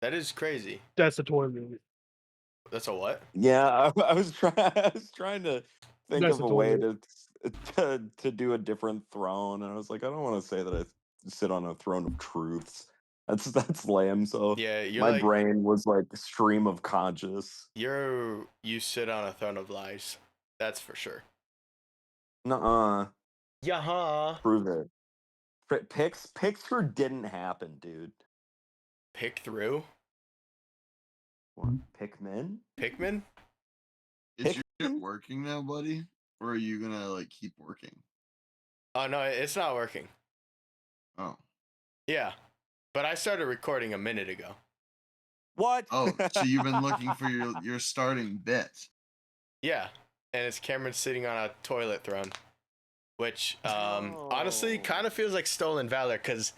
That is crazy. That's a toy movie. That's a what? Yeah, I was trying to think That's of a a toy way movie. to do a different throne, and I was like, I don't want to say that I sit on a throne of truths. That's lame. So Yeah, you're my like brain was like stream of conscious. you sit on a throne of lies. That's for sure. Nuh-uh. Yeah. Prove it. Picks didn't happen, dude. Pick through What? Pikmin? Pikmin. Is your shit Pikmin? working now, buddy? Or are you gonna like keep working? Oh no, it's not working. Oh. Yeah, but I started recording a minute ago. What? Oh, so you've been looking for your starting bit. Yeah, and it's Cameron sitting on a toilet throne, which honestly kind of feels like stolen valor, because,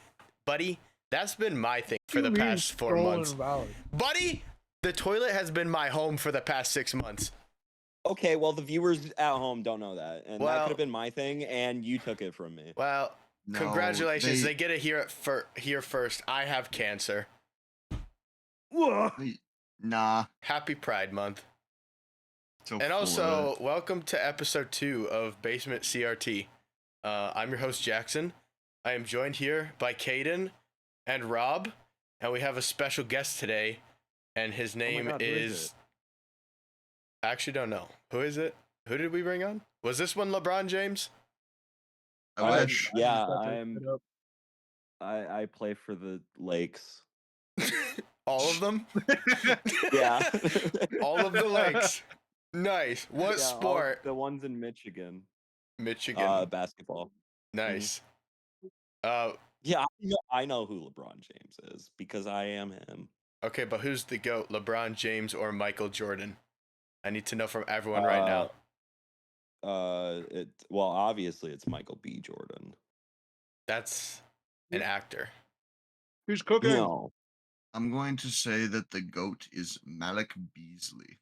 buddy, that's been my thing for the past 4 months. Buddy, the toilet has been my home for the past 6 months. Okay, well, the viewers at home don't know that, and that Well- could have been my thing, and you took it from me. Well, No, congratulations, they get it here first. I have cancer. Nah. Happy Pride Month. So And also, welcome to episode 2 of Basement CRT. I'm your host, Jaxon. I am joined here by Caden and Rob, and we have a special guest today, and his name God, who is is... it? I actually don't know. Who is it? Who did we bring on? Was this one LeBron James? I wish. Yeah, I play for the Lakes. All of them? Yeah. All of the Lakes. Nice. What Yeah, sport? the ones in Michigan. Michigan. Basketball. Nice. Yeah, I know who LeBron James is because I am him. Okay, but who's the GOAT? LeBron James or Michael Jordan? I need to know from everyone right now. Well, obviously it's Michael B. Jordan. That's an actor. Who's cooking? No. I'm going to say that the GOAT is Malik Beasley.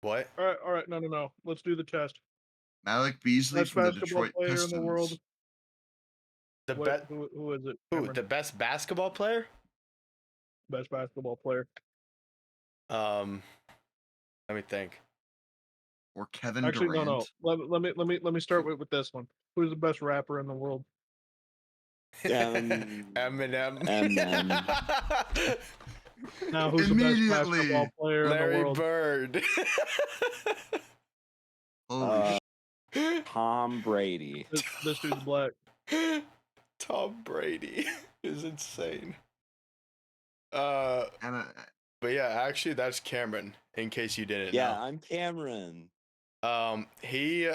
What? All right. No. Let's do the test. Malik Beasley Best from the basketball Detroit player Pistons. in the world. The best. Who is it? Who? Cameron? The best basketball player? Best basketball player. Let me think. Or Kevin Actually, Durant. no. Let me start with this one. Who's the best rapper in the world? Eminem. Eminem. Now, who's the best basketball player Larry in the world? Bird. Holy Tom Brady. This dude's black. Tom Brady is insane. and But yeah, actually, that's Cameron. In case you didn't know. I'm Cameron. He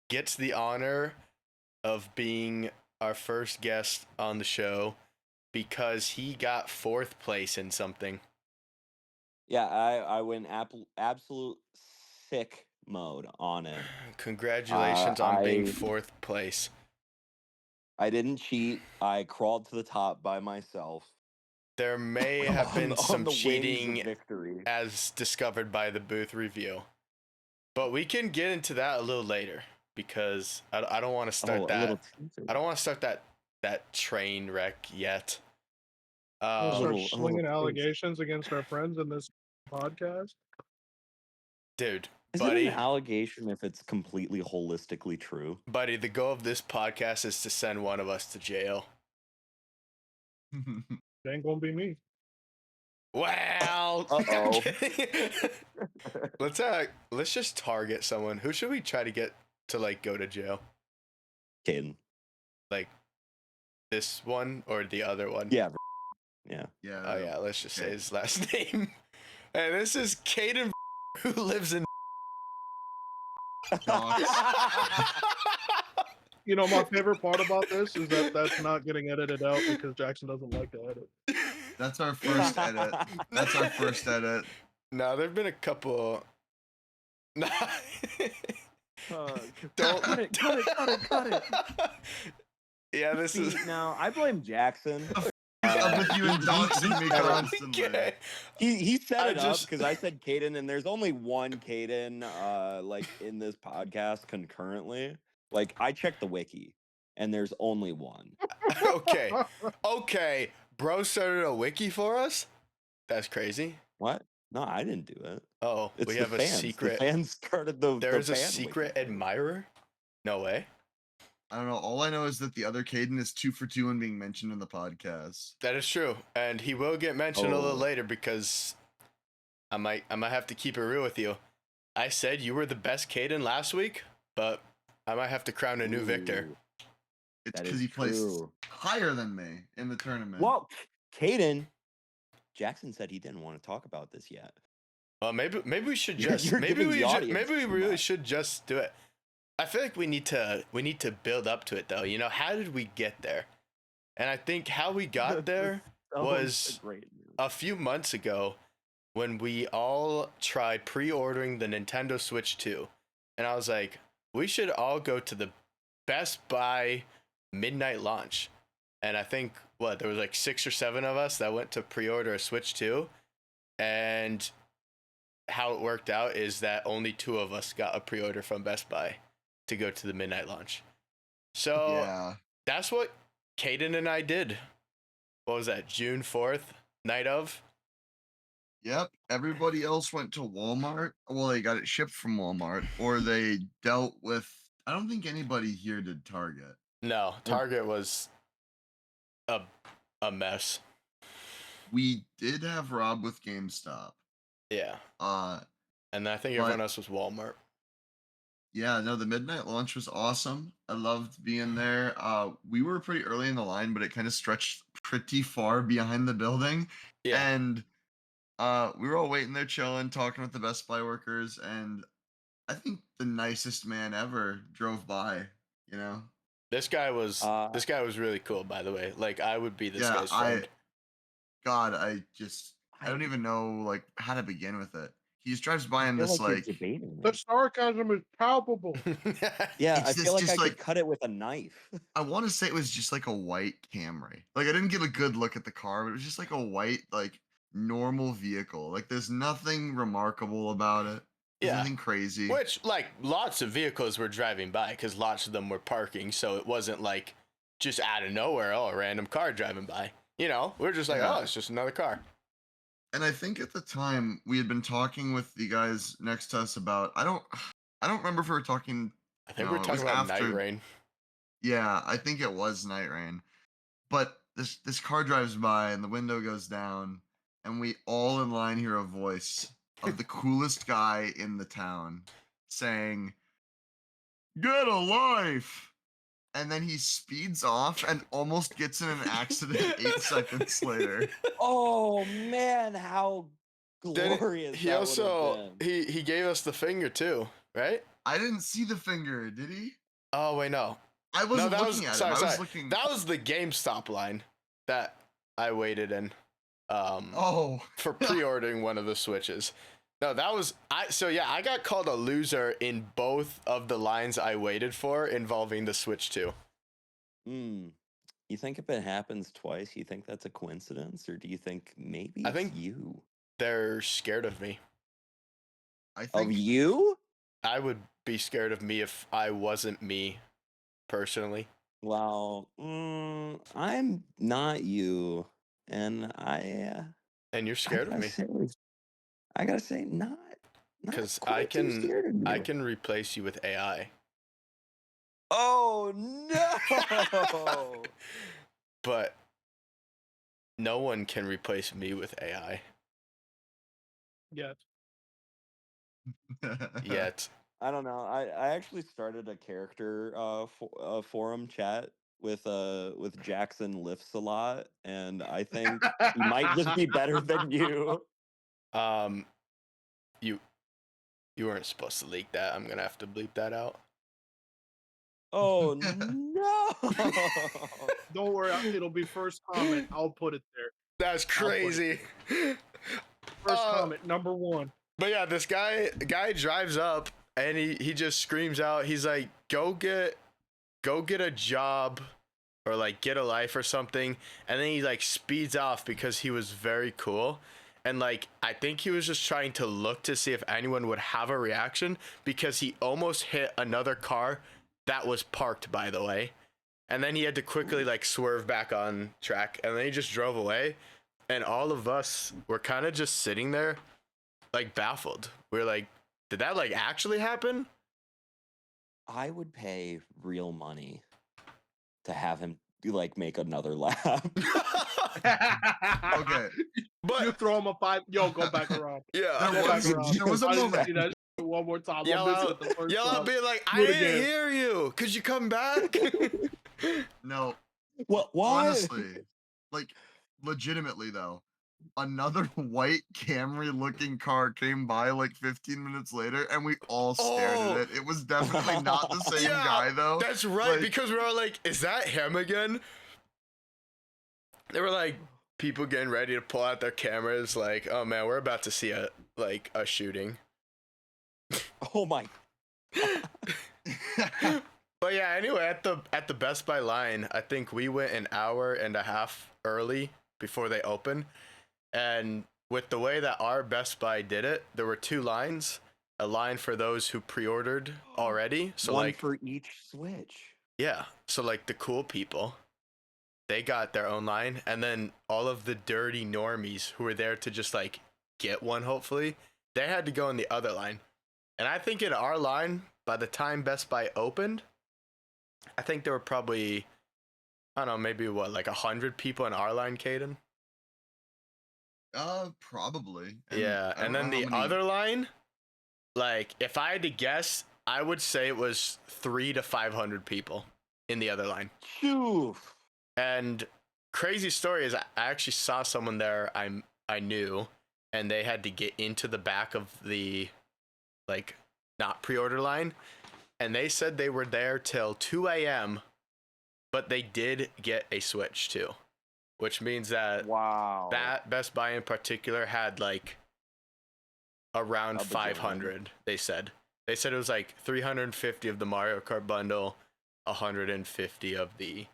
gets the honor of being our first guest on the show because he got 4th place in something. Yeah, I went absolute sick mode on it. Congratulations on being 4th place. I didn't cheat. I crawled to the top by myself. There may have been some the cheating wings of victory. as discovered by the booth review. But we can get into that a little later because I don't want to start that. I don't want to start that train wreck yet. Start slinging allegations against our friends in this podcast. Dude, is buddy, it an allegation if it's completely holistically true? Buddy, the goal of this podcast is to send one of us to jail. It ain't gonna be me. Well, uh-oh. Let's just target someone. Who should we try to get to like go to jail? Caden. Like this one or the other one? Yeah. Yeah. Oh yeah, let's just say his last name. And this is Caden who lives in You know, my favorite part about this is that that's not getting edited out because Jaxon doesn't like to edit. That's our first edit. That's our first edit. No, there've been a couple. Nah. Don't cut it. Yeah, this is. No, I blame Jaxon. Up with you and doxing me constantly. Okay. He set it up because I said Caden, and there's only one Caden like in this podcast concurrently. Like I checked the wiki, and there's only one. Okay. bro started a wiki for us? That's crazy. What? No, I didn't do it. Oh, It's we the have a fans. secret. The fans started the There's a fan secret wiki. admirer? No way. I don't know. All I know is that the other Caden is 2 for 2 in being mentioned in the podcast. That is true. And he will get mentioned a little Oh. later because I might have to keep it real with you. I said you were the best Caden last week, but I might have to crown a new victor. Ooh, It's that because is he placed true. higher than me in the tournament. Well, Caden, Jackson said he didn't want to talk about this yet. Well, maybe we should You're just giving the audience maybe we too really much. should just do it. I feel like we need to build up to it though. You know, how did we get there? And I think how we got there That was a great move. a few months ago when we all tried pre-ordering the Nintendo Switch 2. And I was like, we should all go to the Best Buy midnight launch. And I think there was like 6 or 7 of us that went to pre-order a Switch 2. And how it worked out is that only 2 of us got a pre-order from Best Buy to go to the midnight launch. So Yeah. that's what Caden and I did. What was that, June 4th, night of? Yep. Everybody else went to Walmart. Well, they got it shipped from Walmart, or they dealt with. I don't think anybody here did Target. No, Target was a mess. We did have Rob with GameStop. Yeah. Uh, And I think But- everyone else was Walmart. yeah, no, the midnight launch was awesome. I loved being there. We were pretty early in the line, but it kind of stretched pretty far behind the building. Yeah. And we were all waiting there chilling, talking with the Best Buy workers, and I think the nicest man ever drove by, you know? This guy was This really cool, by the way. Like, I would be this Yeah, guy's friend. I don't even know like how to begin with it. He just drives by in feel this you're like debating The it. sarcasm is palpable. Yeah, It's I this feel like I just, could like- cut it with a knife. I want to say it was just like a white Camry. Like I didn't get a good look at the car, but it was just like a white, like normal vehicle. Like there's nothing remarkable about it. There's Yeah. nothing crazy. Which, like, lots of vehicles were driving by because lots of them were parking. So it wasn't like just out of nowhere, a random car driving by. You know, we're just like, Yeah. oh, it's just another car. And I think at the time we had been talking with the guys next to us about I don't remember if we were talking. I think No, we're it talking was about after- Night Rain. Yeah, I think it was Night Rain. But this car drives by and the window goes down, and we all in line hear a voice of the coolest guy in the town saying, "Get a life!" And then he speeds off and almost gets in an accident 8 seconds later. Oh man, how Then glorious! he that also would've been. he gave us the finger too, right? I didn't see the finger, did he? Oh wait, no. I wasn't that looking was at sorry, him. I was sorry. looking. That was the GameStop line that I waited in Oh, for pre-ordering one of the Switches. No, that was I got called a loser in both of the lines I waited for involving the Switch 2. You think if it happens twice, you think that's a coincidence, or do you think maybe I it's think- you? They're scared of me. I Of think you? I would be scared of me if I wasn't me personally. Well, I'm not you, and And you're scared of me I gotta say, not because quite too scared of I you. can replace you with AI. Oh no! But no one can replace me with AI Yes. yet. I don't know. I actually started a character forum chat with Jaxon lifts a lot, and I think he might just be better than you. You weren't supposed to leak that. I'm gonna have to bleep that out. Oh no! Don't worry, it'll be first comment. I'll put it there. That's crazy. First comment, number 1. But yeah, this guy drives up and he just screams out. He's like, go get a job or like get a life or something. And then he like speeds off because he was very cool. And like, I think he was just trying to look to see if anyone would have a reaction because he almost hit another car that was parked, by the way. and then he had to quickly like swerve back on track, and then he just drove away, and all of us were kind of just sitting there like baffled. We're like, did that like actually happen? I would pay real money to have him like make another lap. Okay. But You throw him a 5. Yo, go back around. yeah, Go back around. There was a I didn't moment. see that shit one more time. yell I'll miss out, it the first yell out, time. be like, Do I it didn't again. hear you. Could you come back? No, What? Why? honestly, like, legitimately though, another white Camry-looking car came by like 15 minutes later, and we all stared Oh. at it. It was definitely not the same Yeah, guy though. That's right, Like- because we were all like, is that him again? They were like, people getting ready to pull out their cameras, like, oh man, we're about to see a shooting. Oh my. But yeah, anyway, at the Best Buy line, I think we went an hour and a half early before they opened. And with the way that our Best Buy did it, there were 2 lines. A line for those who pre-ordered already. So One like for each Switch. yeah, so like the cool people, they got their own line, and then all of the dirty normies who were there to just like get one, hopefully, they had to go in the other line. And I think in our line, by the time Best Buy opened, I think there were probably, I don't know, maybe what, like 100 people in our line, Caden? Probably. Yeah, I and don't then know the how many- other line, like if I had to guess, I would say it was 300 to 500 people in the other line. Phew. And crazy story is I actually saw someone there I knew, and they had to get into the back of the like not pre-order line, and they said they were there till 2 a.m. but they did get a Switch too, which means that Wow. that Best Buy in particular had like around A bajillion. 500. They said it was like 350 of the Mario Kart bundle, 150 of the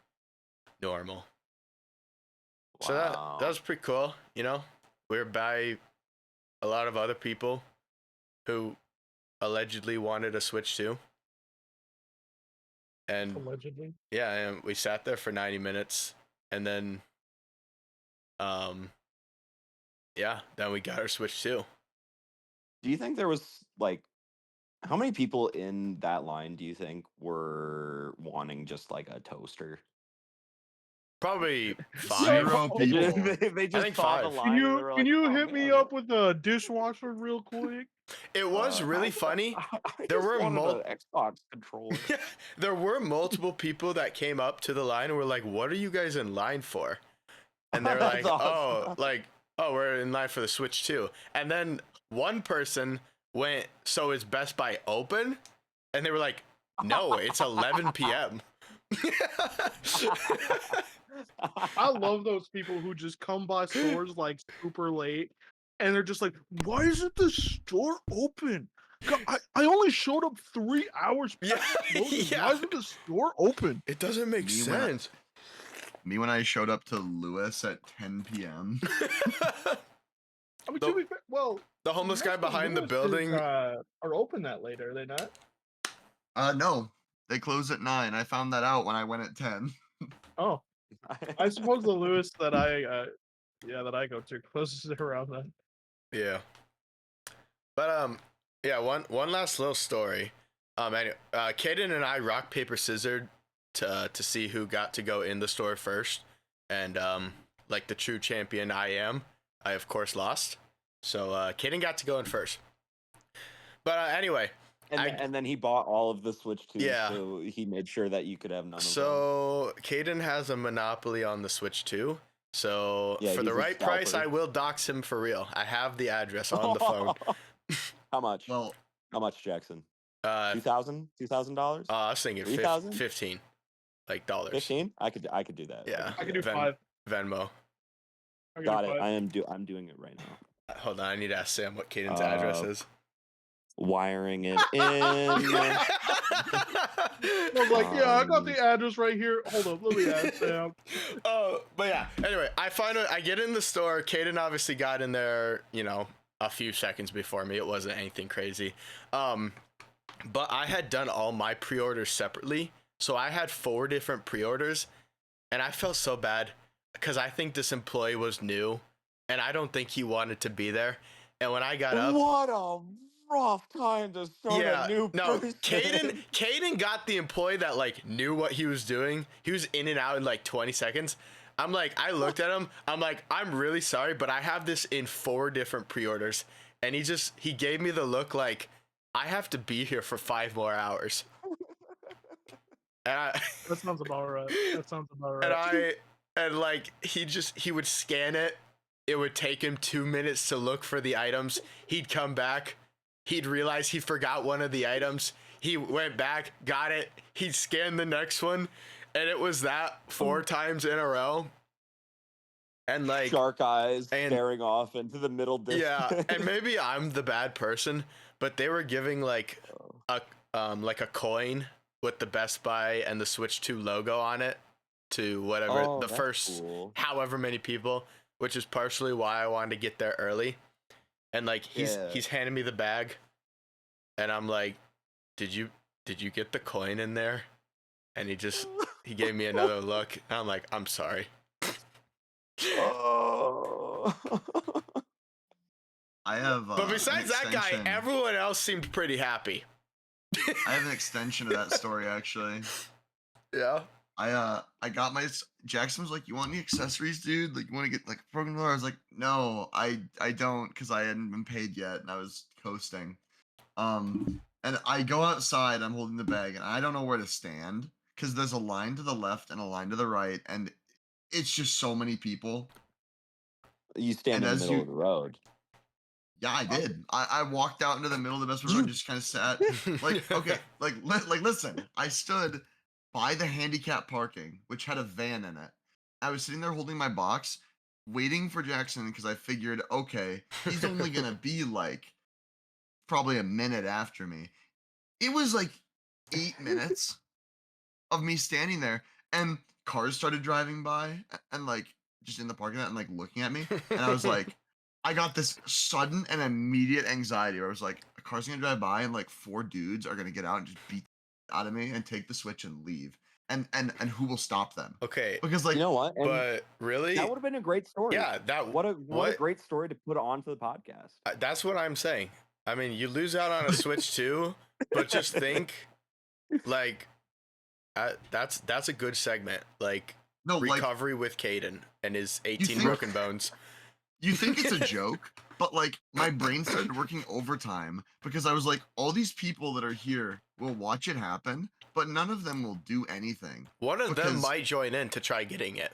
normal. So that was pretty cool, you know. We were by a lot of other people who allegedly wanted a Switch too. And Allegedly. yeah, and we sat there for 90 minutes, and then yeah, then we got our Switch too. Do you think there was like how many people in that line do you think were wanting just like a toaster? Probably 5. 0 They people. just, they just think saw the 5. line. and they were Can like, you "Oh, hit me man, up with a dishwasher real quick? It was really funny. I There just were wanted an Xbox controller. There were multiple people that came up to the line and were like, "What are you guys in line for?" And they were That's like, awesome. "Oh, we're in line for the Switch too." And then one person went, "So is Best Buy open?" And they were like, "No, it's 11 p.m." I love those people who just come by stores like super late, and they're just like, "Why isn't the store open? I only showed up 3 hours Yeah, past closing. yeah. Why isn't the store open?" It doesn't make Me when I- sense. Me when I showed up to Lewis at 10 p.m. I mean, The- to be fair, well, The homeless guy most of behind the Lewis's, building. are open that late, are they not? No, they close at 9. I found that out when I went at 10. Oh, I suppose the Lewis that I go to closes around then. Yeah. But yeah, one last little story. Anyway, Caden and I rock paper scissored to see who got to go in the store first, and like the true champion I of course lost. So Caden got to go in first. But anyway, and then he bought all of the Switch 2, Yeah. so he made sure that you could have none of them. so Caden has a monopoly on the Switch 2. So Yeah, for the he's a right price, scalper. I will dox him for real. I have the address on the phone. How much? Well, How much, Jackson? Uh, $2,000? I was thinking 3,000? 15, like dollars. 15? I could do that. Yeah. I can do Ven- 5. Venmo. I can Got do it. 5. I'm doing it right now. Hold on, I need to ask Sam what Caden's address is. Wiring it in. I was like, yeah, I got Um, the address right here. Hold up, let me ask Sam. Oh, but yeah. Anyway, I get in the store. Caden obviously got in there, you know, a few seconds before me. It wasn't anything crazy. But I had done all my pre-orders separately So I had 4 different pre-orders, and I felt so bad because I think this employee was new, and I don't think he wanted to be there. And when I got up, What a rough time to start yeah, a new no, person. Caden got the employee that like knew what he was doing. He was in and out in like 20 seconds. I'm like, I looked at him. I'm like, I'm really sorry, but I have this in 4 different pre-orders, and he gave me the look like I have to be here for 5 more hours. And That sounds about right. That sounds about and right. and like he would scan it. It would take him 2 minutes to look for the items. He'd come back. He'd realize he forgot one of the items. He went back, got it. He'd scan the next one, and it was that 4 times in a row. And like Shark eyes staring off into the middle distance. Yeah, and maybe I'm the bad person, but they were giving like a coin with the Best Buy and the Switch 2 logo on it to whatever the first however many people, which is partially why I wanted to get there early. And like he's handing me the bag, and I'm like, did you get the coin in there? And he gave me another look, and I'm like, I'm sorry. Oh. I have. But besides that guy, everyone else seemed pretty happy. I have an extension of that story actually. Yeah. I got my Jaxon was like, "You want any accessories, dude? Like, you want to get like a program controller?" I was like, "No, I don't," because I hadn't been paid yet and I was coasting. And I go outside. I'm holding the bag and I don't know where to stand because there's a line to the left and a line to the right, and it's just so many people. You stand in the middle of the road. Yeah, I did. I walked out into the middle of the Best Buy road and just kind of sat. Like, okay, like listen. I stood by the handicap parking, which had a van in it. I was sitting there holding my box, waiting for Jaxon because I figured, okay, he's only gonna be like probably a minute after me. It was like 8 minutes of me standing there, and cars started driving by and like just in the parking lot and like looking at me, and I was like, I got this sudden and immediate anxiety where I was like, a car's gonna drive by and like 4 dudes are gonna get out and just beat out of me and take the Switch and leave. And who will stop them? Okay. Because like, you know what? But really, that would have been a great story. Yeah, what a great story to put onto the podcast. That's what I'm saying. I mean, you lose out on a Switch 2, but just think, like, that's a good segment. Like, recovery with Caden and his 18 broken bones. You think it's a joke, but like my brain started working overtime because I was like, all these people that are here will watch it happen, but none of them will do anything. One of them might join in to try getting it.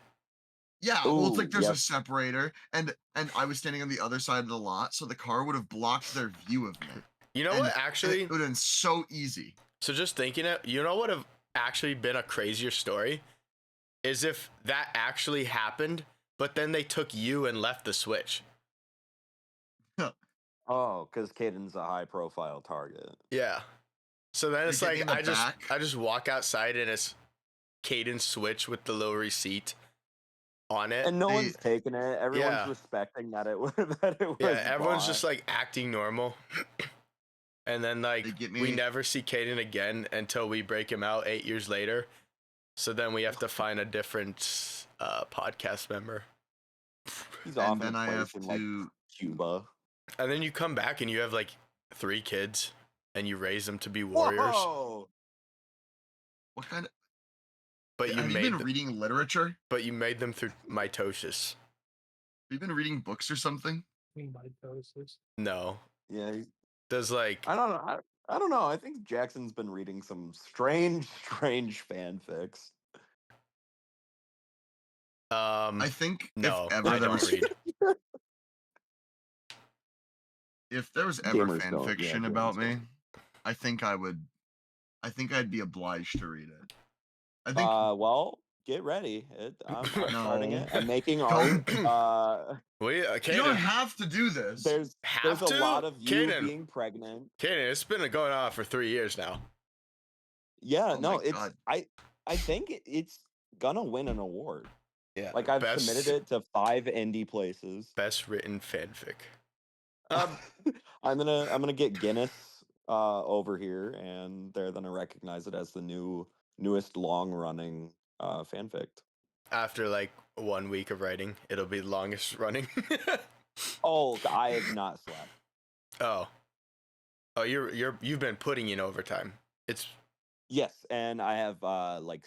Yeah, well, it's like there's a separator, and I was standing on the other side of the lot, so the car would have blocked their view of me. You know what? Actually, it would have been so easy. So just thinking it, you know what would have actually been a crazier story is if that actually happened, but then they took you and left the Switch. Oh, because Caden's a high-profile target. Yeah. So then it's like I just walk outside and it's Caden's Switch with the little receipt on it, and no one's taking it. Everyone's respecting that it was. Yeah, everyone's just like acting normal. And then like we never see Caden again until we break him out 8 years later. So then we have to find a different podcast member. He's off, and then I have to like Cuba. And then you come back and you have like 3 kids and you raise them to be warriors. Whoa! What kind of? But you have you been reading literature? But you made them through mitosis. Have you been reading books or something? Mitosis? No. Yeah. Does like I don't know. I don't know. I think Jackson's been reading some strange fanfics. I think no, if ever I don't read. If there was ever fan fiction about me, I think I'd be obliged to read it. I think. Well, get ready. I'm starting it. I'm making art. You don't have to do this. There's a lot of you being pregnant. Caden, it's been going on for 3 years now. Yeah, I think it's gonna win an award. Yeah, like I've submitted it to 5 indie places. Best written fanfic. I'm gonna get Guinness over here, and they're gonna recognize it as the new newest long-running fanfic. After like 1 week of writing, it'll be the longest running. Oh, I have not slept. Oh, you've been putting in overtime. It's Yes, and I have like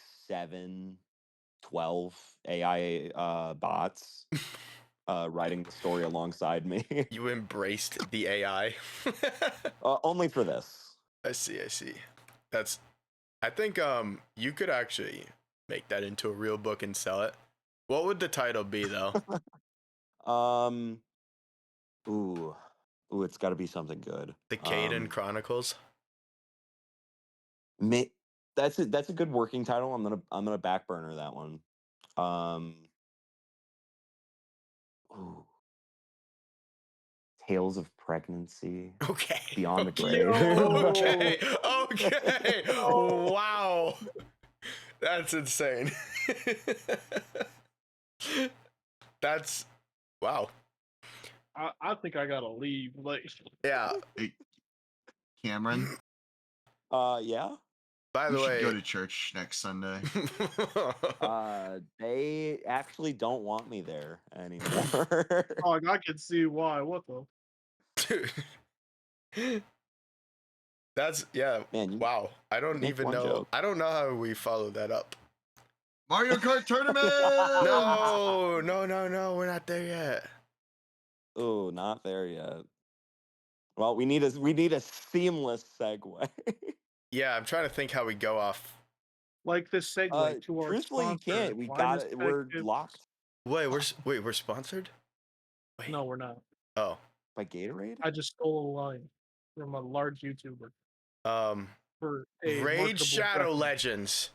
12 AI bots writing the story alongside me. you embraced the AI. Only for this. I see. I think you could actually make that into a real book and sell it. What would the title be though? Ooh, it's got to be something good. The Caden Chronicles. That's a good working title. I'm gonna back burner that one. Ooh. Tales of Pregnancy. Okay. Beyond the Okay. Grave. Okay. Wow. That's insane. That's wow. I think I gotta leave. Like, Yeah. Hey, Cameron, Yeah. By we the should way, go to church next Sunday. They actually don't want me there anymore. oh, I can see why. What the? Dude. That's yeah. Man, Wow. I don't make even one know. joke. I don't know how we followed that up. Mario Kart tournament. No. We're not there yet. Oh, not there yet. Well, we need a seamless segue. Yeah, I'm trying to think how we go off. Like this segue to our Truthfully, you sponsor. can't. We Why got does it. We're Tech- locked Wait, we're sponsored? Wait. No, we're not. Oh. by Gatorade. I just stole a line from a large YouTuber for a Raid marketable Shadow preference. Legends.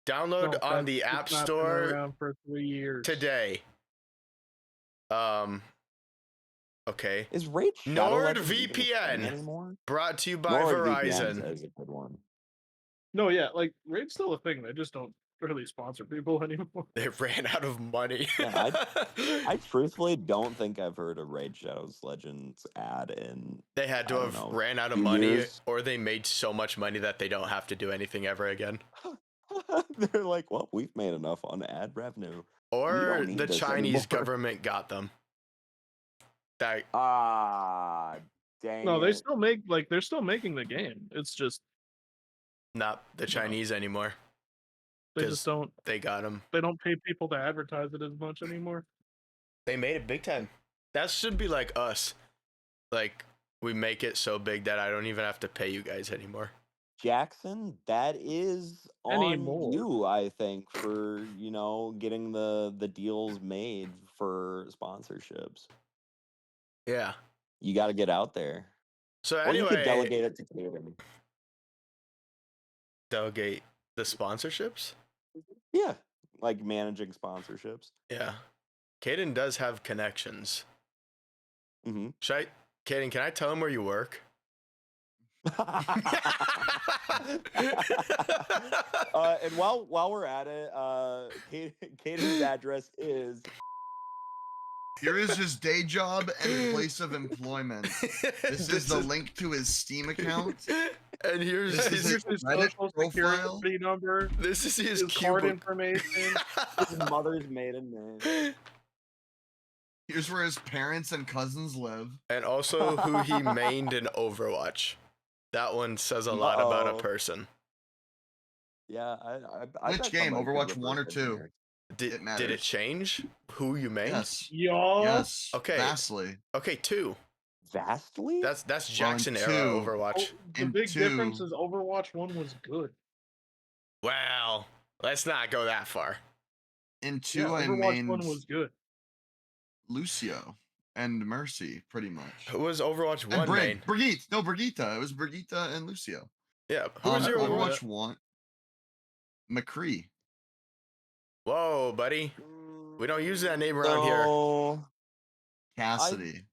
Download No, on the it's App not been Store around for 3 years. today. Okay. Is Raid Shadow Legends even a thing NordVPN. anymore? Brought to you by NordVPN Verizon. is a good one. No, yeah, like Raid's still a thing. They just don't really sponsor people anymore. They ran out of money. Yeah, I truthfully don't think I've heard a Raid Shadows Legends ad in. They had to I have don't know, ran out of 2 money, years. or they made so much money that they don't have to do anything ever again. They're like, well, we've made enough on ad revenue. Or don't need the this Chinese anymore. government got them. That Dang No, they it. still they're still making the game. It's just not the Chinese anymore. they 'Cause just don't They got them. they don't pay people to advertise it as much anymore. They made it big time. That should be like us. Like we make it so big that I don't even have to pay you guys anymore. Jaxon, that is on Anymore. you, I think, for getting the deals made for sponsorships. Yeah. You got to get out there. So Or you could anyway, delegate it to Caden. delegate the sponsorships? Yeah, like managing sponsorships. Yeah. Caden does have connections. Mm-hmm. Caden, can I tell him where you work? And while we're at it, Caden's address is. Here is his day job and place of employment. This is the link to his Steam account. And here's This his, is Here's his Reddit social profile. security number, this is his his card cubicle. information. His mother's maiden name. Here's where his parents and cousins live. And also who he mained in Overwatch. That one says a lot about a Uh-oh. person. Yeah, I Which bet game, somebody could Overwatch 1 or reverse 2? engineer. Did it matters. change who you mained? Yes. Yo. Yes. Okay. Vastly. Okay, 2. Vastly? That's Well, in Jaxon era 2, Overwatch. The In big 2, difference is Overwatch 1 was good. Well, let's not go that far. in 2 Yeah, I Overwatch 1 mained was good. Lucio and Mercy, pretty much. Who was Overwatch 1 And main? Brigitte. No, Brigitte. It was Brigitte and Lucio. Yeah. Who was your Overwatch? Overwatch 1? McCree. Whoa, buddy. We don't use that name around here. No. Cassidy.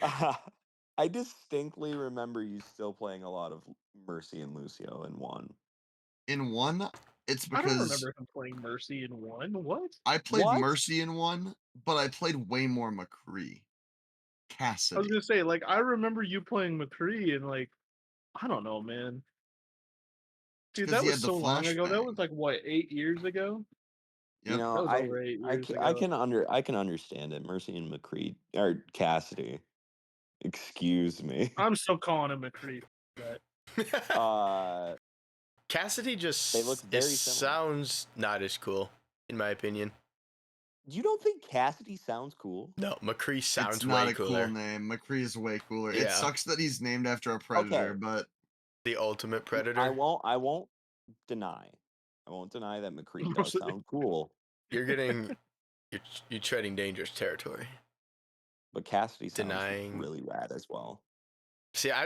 I distinctly remember you still playing a lot of Mercy and Lucio in 1. In 1, it's I don't because remember him playing Mercy in 1. What? I played What? Mercy in 1, but I played way more McCree. I was Cassidy. gonna say, like, I remember you playing McCree and, like, I don't know, man. Dude, 'cause that he was had the so long ago. That flashbang. was like what, 8 years ago? You Yep. know, That was over 8 years I ago. can understand it. Mercy and McCree or Cassidy. Excuse me. I'm still calling him McCree. But Cassidy They just look it very similar. sounds not as cool, in my opinion. You don't think Cassidy sounds cool? No, McCree It's sounds not way a cooler. cool name. McCree is way cooler. It Yeah. sucks that he's named after a predator, Okay. but The ultimate predator. I won't deny. I won't deny that McCree does sound cool. You're you're treading dangerous territory. But Cassidy sounds Denying. really rad as well. See, I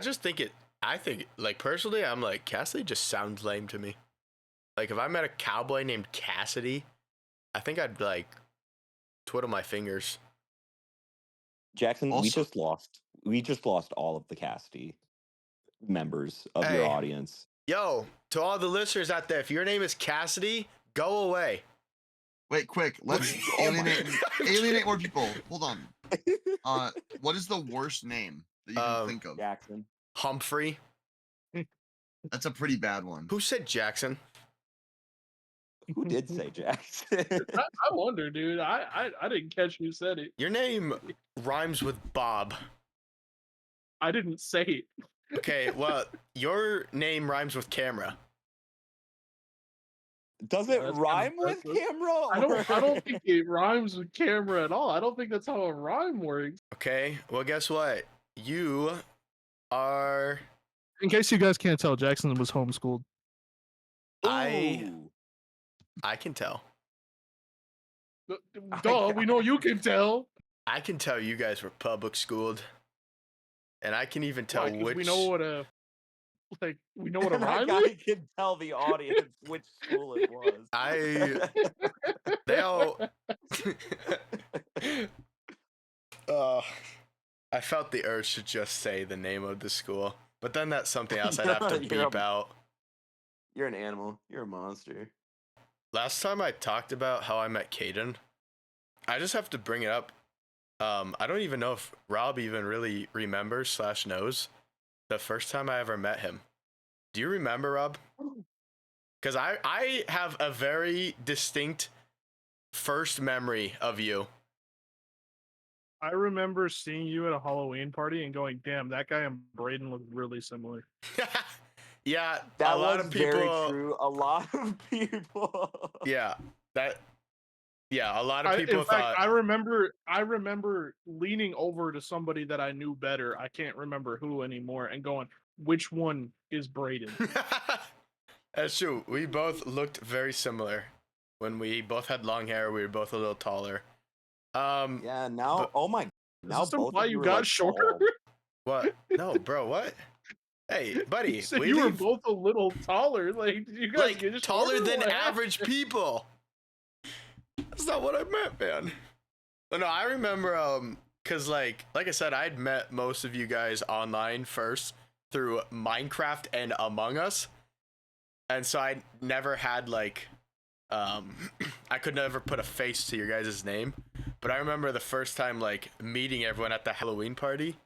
think like personally, I'm like Cassidy just sounds lame to me. Like if I met a cowboy named Cassidy, I think I'd like twiddle my fingers. Jackson, we Also- just lost all of the Cassidy members of your Hey. audience. Yo, to all the listeners out there, if your name is Cassidy, go away. wait, quick. Let's Oh my alienate more people. Hold on. What is the worst name that you can think of? Jackson. Humphrey. That's a pretty bad one. Who said Jackson? Who did say Jackson? I wonder, dude. I didn't catch who said it. Your name rhymes with Bob. I didn't say it. Okay, well, your name rhymes with camera. Does Yeah, it that's kinda rhyme with impressive. camera? I don't think it rhymes with camera at all. I don't think that's how a rhyme works. Okay, well, guess what? You are. In case you guys can't tell, Jackson was homeschooled. I Ooh. can tell. Duh, we know you can tell. I can tell you guys were public schooled. And I can even tell Why, 'cause which. we know what a And rhyme I is. can tell the audience which school it was. They all. I felt the urge to just say the name of the school, but then that's something else I'd have to You're beep out. You're an animal. You're a monster. Last time I talked about how I met Caden, I just have to bring it up. I don't even know if Rob even really remembers / knows the first time I ever met him. Do you remember, Rob? Because I have a very distinct first memory of you. I remember seeing you at a Halloween party and going, "Damn, that guy and Braden look really similar." Yeah, That a lot was of people. very true. A lot of people. Yeah, a lot of In people fact, thought. I remember leaning over to somebody that I knew better. I can't remember who anymore, and going, "Which one is Braden?" That's true. We both looked very similar. When we both had long hair, we were both a little taller. Yeah. Now, But- oh my. Does Now this both imply of you are, got like, shorter? tall. What? No, bro. What? Hey, buddy. You said we you were leave, both a little taller. Like, did you guys like get taller shorter? than What average happened? people. That's not what I meant, man. But no, I remember cause like I said, I'd met most of you guys online first through Minecraft and Among Us. And so I never had like I could never put a face to your guys' name. But I remember the first time like meeting everyone at the Halloween party.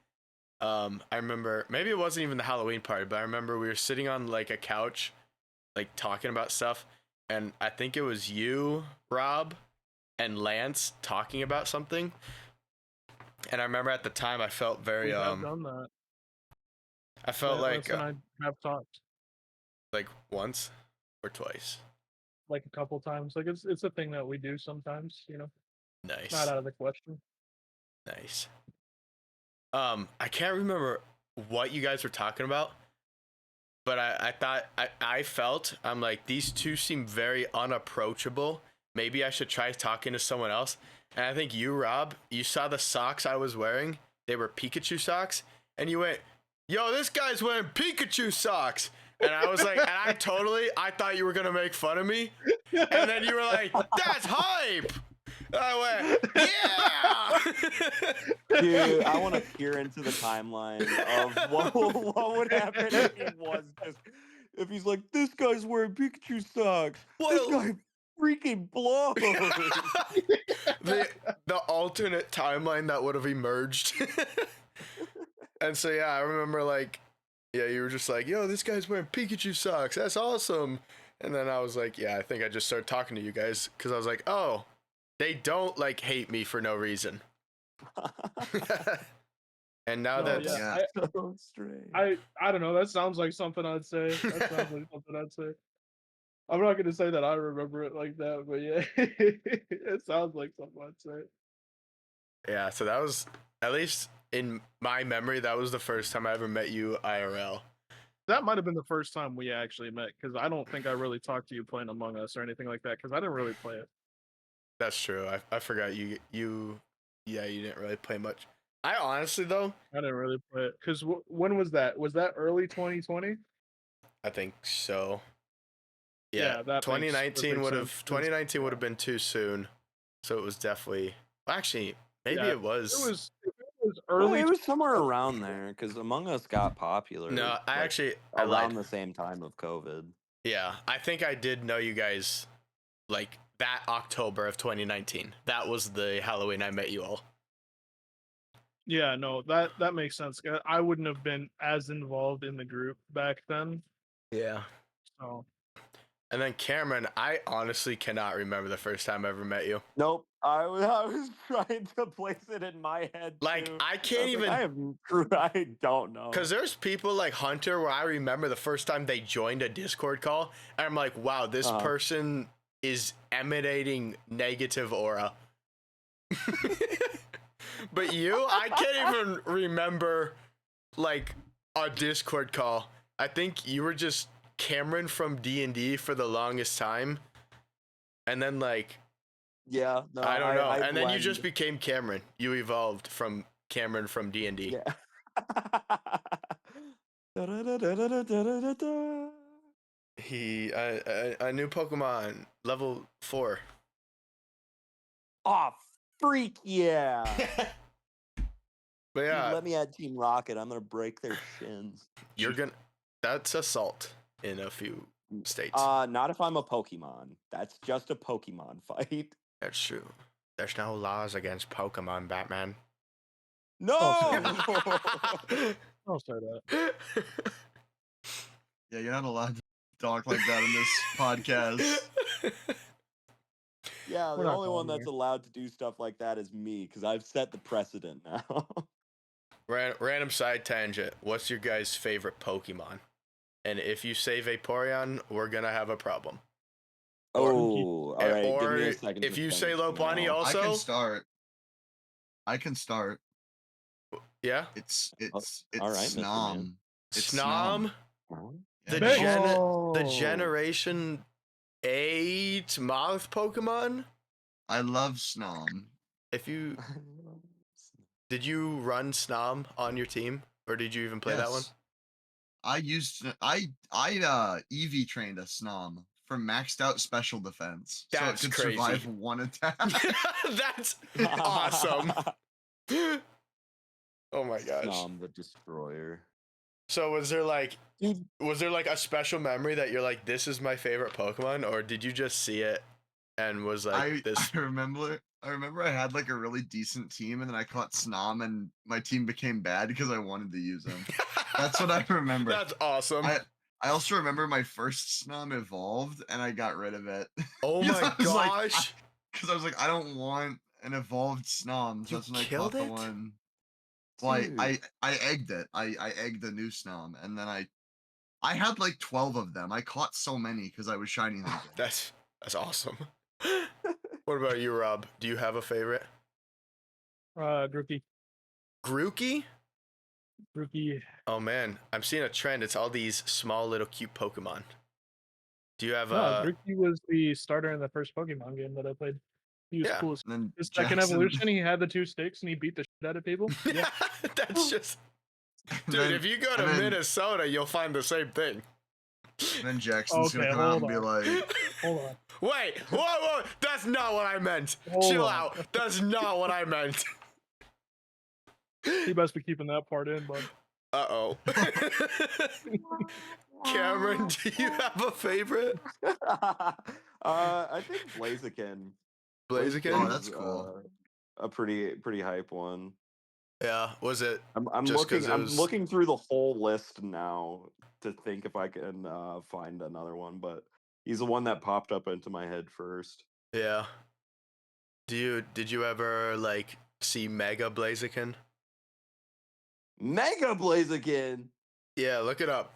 I remember maybe it wasn't even the Halloween party, but I remember we were sitting on like a couch, like talking about stuff, and I think it was you, Rob, and Lance talking about something. And I remember at the time I felt very We have done that. I felt Lance like and I have talked like once or twice. like a couple times. Like it's a thing that we do sometimes. You know, Nice. not out of the question. Nice. I can't remember what you guys were talking about, but I thought I felt I'm like these two seem very unapproachable. Maybe I should try talking to someone else. And I think you, Rob, you saw the socks I was wearing. They were Pikachu socks, and you went, "Yo, this guy's wearing Pikachu socks." And I was like, and I thought you were gonna make fun of me. And then you were like, "That's hype." And I went, "Yeah." Dude, I want to peer into the timeline of what would happen if he was just if he's like, this guy's wearing Pikachu socks. This guy freaking blows. the alternate timeline that would have emerged. And so yeah, I remember like, Yeah, you were just like, yo, this guy's wearing Pikachu socks. That's awesome. And then I was like, yeah, I think I just started talking to you guys because I was like, oh, they don't like hate me for no reason. And now No, that's yeah. So strange. I don't know. That sounds like something I'd say. That sounds like something I'd say. I'm not gonna say that I remember it like that, but yeah, it sounds like something I'd say. yeah. So that was, at least in my memory, that was the first time I ever met you IRL. That might have been the first time we actually met, because I don't think I really talked to you playing Among Us or anything like that, because I didn't really play it. That's true. I forgot you yeah, you didn't really play much. I honestly though, I didn't really play it because when was that? Was that early 2020? I think so. Yeah, Yeah, that makes 2019 would have sense, 'cause- 2019 would have been too soon. So it was definitely, well, actually maybe Yeah, it was. It was Well, early. it was somewhere around there because Among Us got popular. No, I like, actually I around lied. the same time of COVID. Yeah, I think I did know you guys like that October of 2019. That was the Halloween I met you all. Yeah, no, that makes sense. I wouldn't have been as involved in the group back then. Yeah. So And then Cameron, I honestly cannot remember the first time I ever met you. Nope. I was trying to place it in my head. Like, too. I can't was even- I don't know. Because there's people like Hunter where I remember the first time they joined a Discord call, and I'm like, wow, this person is emanating negative aura. But you, I can't even remember like a Discord call. I think you were just Cameron from D&D for the longest time. And then like, yeah, no, I don't know. And then you blend. just became Cameron. You evolved from Cameron from D&D. Yeah. He a new Pokemon level 4. Oh, freak yeah! But Dude, yeah, let me add Team Rocket. I'm gonna break their shins. you're gonna. That's assault in a few states. Not if I'm a Pokemon. That's just a Pokemon fight. That's true. There's no laws against Pokemon, Batman. No. I'll say that. Yeah, you're not allowed to talk like that in this podcast. Yeah, We're the not only going one that's there. allowed to do stuff like that is me, because I've set the precedent now. Random side tangent. What's your guys' favorite Pokemon? And if you say Vaporeon, we're gonna have a problem. Oh, all right. Give me Or a second. if to you think say Lopunny now. also, I can start. yeah, It's all right, Mr. Snom. Man. It's Snom, the Oh. the Generation 8 mouth Pokemon. I love Snom. If you did you run Snom on your team, or did you even play that one? I EV trained a Snom for maxed out special defense, That's so it could crazy. survive one attack. That's awesome. Oh my gosh. Nom the Destroyer. So was there like Dude, a special memory that you're like, this is my favorite Pokemon, or did you just see it and was like this? I remember I had like a really decent team, and then I caught Snom, and my team became bad because I wanted to use him. That's what I remember. That's awesome. I also remember my first Snom evolved, and I got rid of it. Oh Because my I was like, gosh. Because I was like, I don't want an evolved Snom. You That's when I killed caught it? the one. Well, I egged it. I egged the new Snom, and then I had like 12 of them. I caught so many because I was shiny hunting. That's awesome. What about you, Rob? Do you have a favorite? Grookey. Grookey? Grookey. Oh man, I'm seeing a trend. It's all these small little cute Pokemon. Do you have No, Grookey was the starter in the first Pokemon game that I played. He was Yeah. cool as And then his second Jaxon- evolution, he had the 2 sticks and he beat the shit out of people. Yeah. That's just and dude, then- if you go to and then- Minnesota, you'll find the same thing. And then Jackson's Okay, gonna come out hold and be on. like, Hold on. Wait, whoa, that's not what I meant. Hold Chill on. out. That's not what I meant. He best be keeping that part in, bud. Uh-oh. Cameron, do you have a favorite? I think Blaziken. Blaziken? Oh, that's cool. A pretty hype one. Yeah, was it? I'm Just 'cause looking. it I'm was- looking through the whole list now to think if I can find another one, but he's the one that popped up into my head first. Yeah. Did you ever like see Mega Blaziken? Mega Blaziken. Yeah, look it up.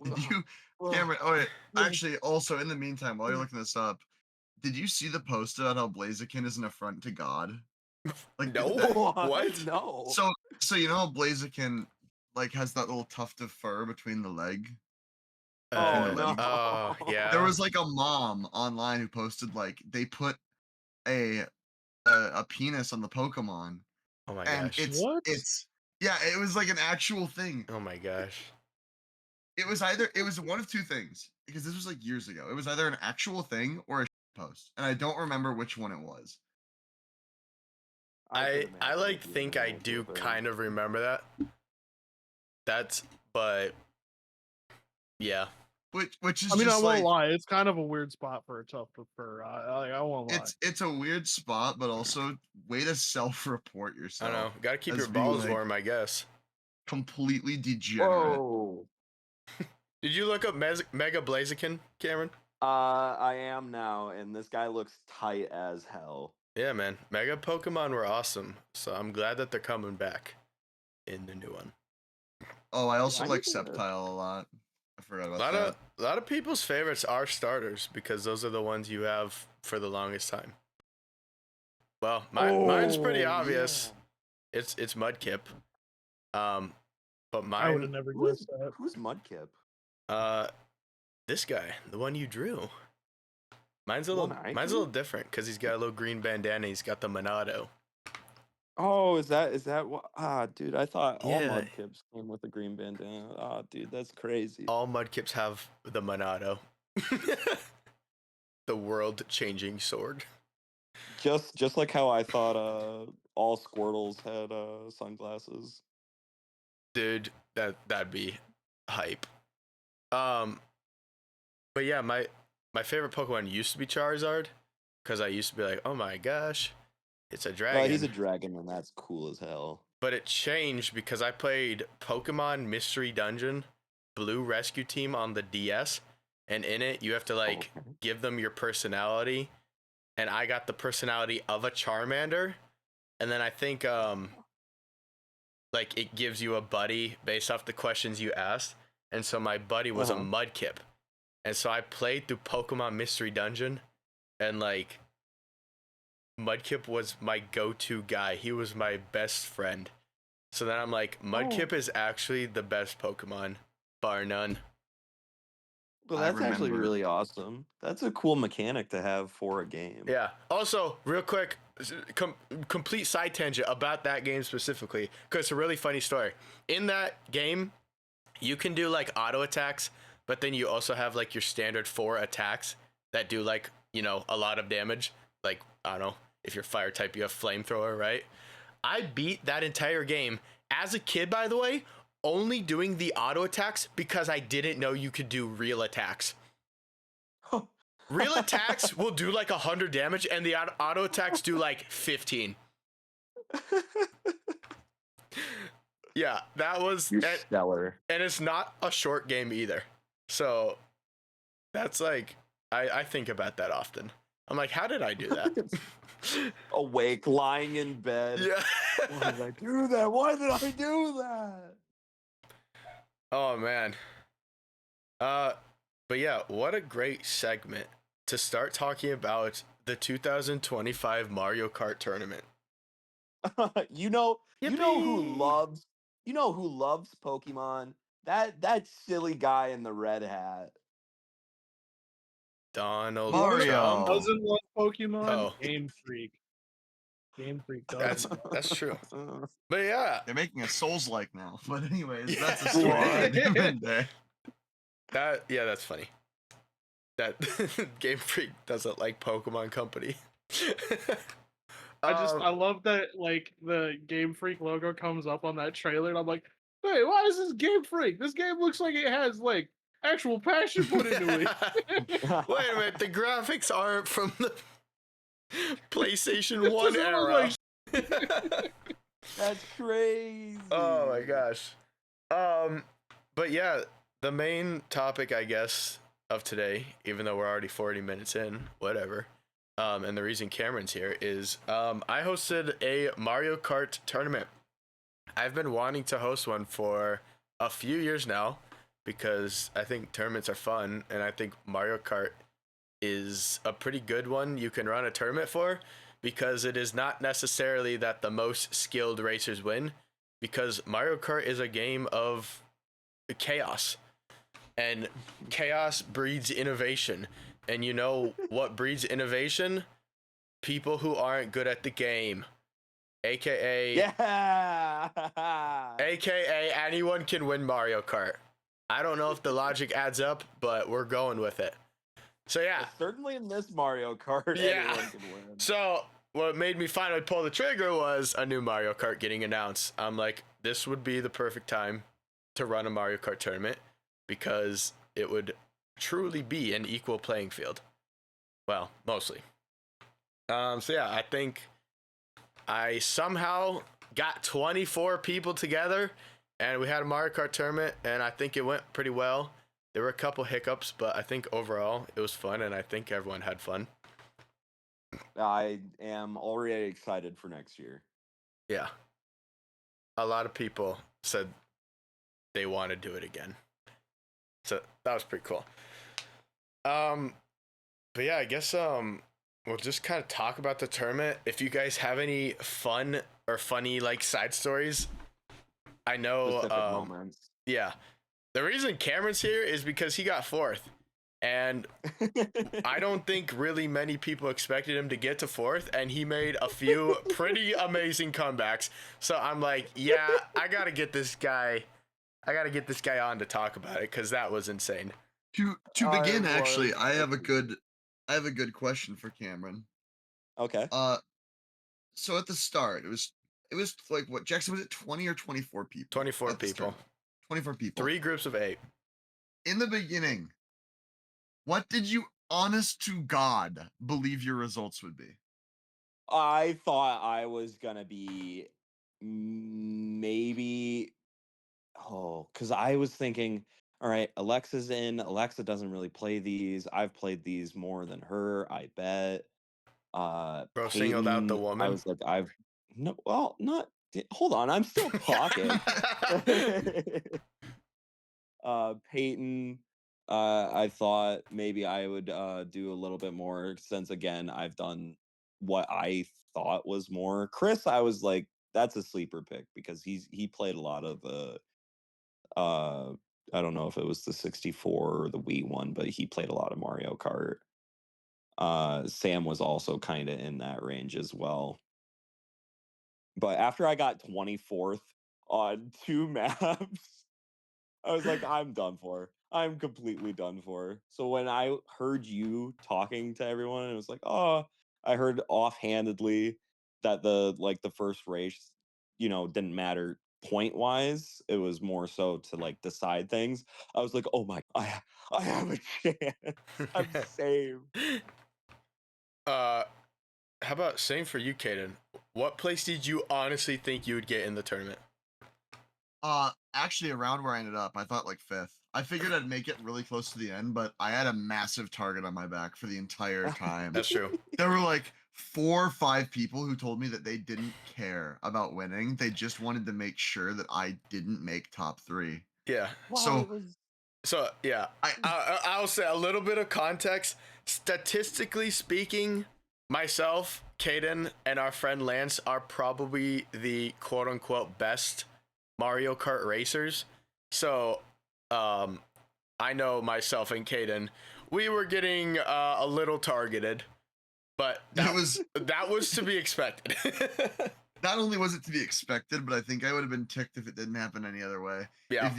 Did you, Cameron? Oh wait, actually, also in the meantime, while you're looking this up, did you see the post about how Blaziken is an affront to God? Like No. that- What? No. so you know how Blaziken like has that little tuft of fur between the leg? Oh the no. legs. Oh, yeah. There was like a mom online who posted like they put a penis on the Pokemon, Oh my and gosh. it's yeah, it was like an actual thing. Oh my gosh. It was one of two things because this was like years ago. It was either an actual thing or a post, and I don't remember which one it was. I could imagine like it being think an I actual do thing. kind of remember that. But yeah. Which is I mean, I just won't like lie. It's kind of a weird spot for a tough fur. I won't lie. it's a weird spot, but also way to self-report I yourself. don't know. Got to keep as your being, balls like, warm, I guess. Completely degenerate. Whoa. Did you look up Mega Blaziken, Cameron? I am now, and this guy looks tight as hell. Yeah, man. Mega Pokemon were awesome. So I'm glad that they're coming back in the new one. Oh, I also I like need to- Sceptile a lot. I forgot A about lot that. a lot of people's favorites are starters because those are the ones you have for the longest time. Well, mine's pretty Oh, obvious. It's Mudkip. But I would mine have never Who's, guessed that. who's Mudkip? this guy, the one you drew. Mine's a The little one I mine's a drew? little different because he's got a little green bandana. He's got the Monado. Oh, is that what? Ah, dude, I thought all Yeah. Mudkips came with a green bandana. Ah, dude, that's crazy. All Mudkips have the Monado. The world-changing sword. Just like how I thought all Squirtles had sunglasses. Dude, that'd be hype. But yeah, my favorite Pokemon used to be Charizard because I used to be like, oh my gosh, it's a dragon. But he's a dragon, and that's cool as hell. But it changed because I played Pokemon Mystery Dungeon Blue Rescue Team on the DS, and in it you have to like Okay. give them your personality, and I got the personality of a Charmander, and then I think like it gives you a buddy based off the questions you asked, and so my buddy was a Mudkip, and so I played through Pokemon Mystery Dungeon, and like Mudkip was my go-to guy. He was my best friend. So then I'm like, Mudkip is actually the best Pokemon, bar none. Well, I that's actually remember. really awesome. That's a cool mechanic to have for a game. Yeah. Also, real quick, complete side tangent about that game specifically, because it's a really funny story. In that game, you can do like auto attacks, but then you also have like your standard 4 attacks that do like, you know, a lot of damage. Like, I don't know, if you're fire type, you have flamethrower, right? I beat that entire game as a kid, by the way, only doing the auto attacks because I didn't know you could do real attacks. Real attacks will do like 100 damage, and the auto attacks do like 15. Yeah, that was You're stellar. and it's not a short game either. So that's like I think about that often. I'm like, how did I do that? Awake, lying in bed. Yeah. Why did I do that? Why did I do that? Oh man. But yeah, what a great segment to start talking about the 2025 Mario Kart tournament. you know who Yippee! loves Pokemon? That silly guy in the red hat. Donald Mario. Trump. Doesn't love Pokemon. Oh. Game Freak. Game Freak That's doesn't. true. But yeah, They're making a Souls-like now. But anyways, Yeah. that's a story for a different day. that's funny. That Game Freak doesn't like Pokemon Company. I love that like the Game Freak logo comes up on that trailer, and I'm like, hey, why is this Game Freak? This game looks like it has like actual passion put into it. Wait a minute, the graphics aren't from the PlayStation It 1 doesn't look era. like That's crazy. Oh my gosh. But yeah, the main topic, I guess, of today, even though we're already 40 minutes in, whatever. And the reason Cameron's here is I hosted a Mario Kart tournament. I've been wanting to host one for a few years now because I think tournaments are fun, and I think Mario Kart is a pretty good one you can run a tournament for, because it is not necessarily that the most skilled racers win, because Mario Kart is a game of chaos, and chaos breeds innovation. And you know what breeds innovation? People who aren't good at the game. AKA anyone can win Mario Kart. I don't know if the logic adds up, but we're going with it. So yeah. Certainly in this Mario Kart, Yeah. anyone can win. So what made me finally pull the trigger was a new Mario Kart getting announced. I'm like, this would be the perfect time to run a Mario Kart tournament, because it would truly be an equal playing field. Well, mostly. So yeah, I think I somehow got 24 people together, and we had a Mario Kart tournament, and I think it went pretty well. There were a couple hiccups, but I think overall it was fun, and I think everyone had fun. I am already excited for next year. Yeah. A lot of people said they want to do it again. So that was pretty cool. But yeah, I guess we'll just kind of talk about the tournament. If you guys have any fun or funny like side stories, I know Specific moments. yeah. The reason Cameron's here is because he got fourth. And I don't think really many people expected him to get to fourth, and he made a few pretty amazing comebacks. So I'm like, yeah, I gotta get this guy on to talk about it, because that was insane. To begin, actually, I have a good question for Cameron. Okay. So at the start, it was like, what, Jaxon, was it 20 or 24 people? 24 at the people. start? 24 people. 3 groups of 8. In the beginning, what did you, honest to God, believe your results would be? I thought I was gonna be maybe because I was thinking, all right, Alexa's in. Alexa doesn't really play these. I've played these more than her, I bet. Bro singled out the Peyton, woman. I was like, not. Hold on, I'm still talking. Peyton, I thought maybe I would do a little bit more, since again I've done what I thought was more. Chris, I was like, that's a sleeper pick, because he played a lot of I don't know if it was the 64 or the Wii one, but he played a lot of Mario Kart. Sam was also kind of in that range as well. But after I got 24th on 2 maps, I was like, I'm done for. I'm completely done for. So when I heard you talking to everyone, it was like, oh, I heard offhandedly that the first race, didn't matter point wise. It was more so to like decide things. I was like, oh my, I have a chance. I'm saved. How about same for you, Caden? What place did you honestly think you would get in the tournament? Actually, around where I ended up, I thought like 5th. I figured I'd make it really close to the end, but I had a massive target on my back for the entire time. That's true. There were like 4 or 5 people who told me that they didn't care about winning. They just wanted to make sure that I didn't make top 3. Yeah. Wow, So yeah, I'll say a little bit of context. Statistically speaking, myself, Caden, and our friend Lance are probably the quote-unquote best Mario Kart racers. So I know myself and Caden, we were getting a little targeted, but that was to be expected. Not only was it to be expected, but I think I would have been ticked if it didn't happen any other way. Yeah.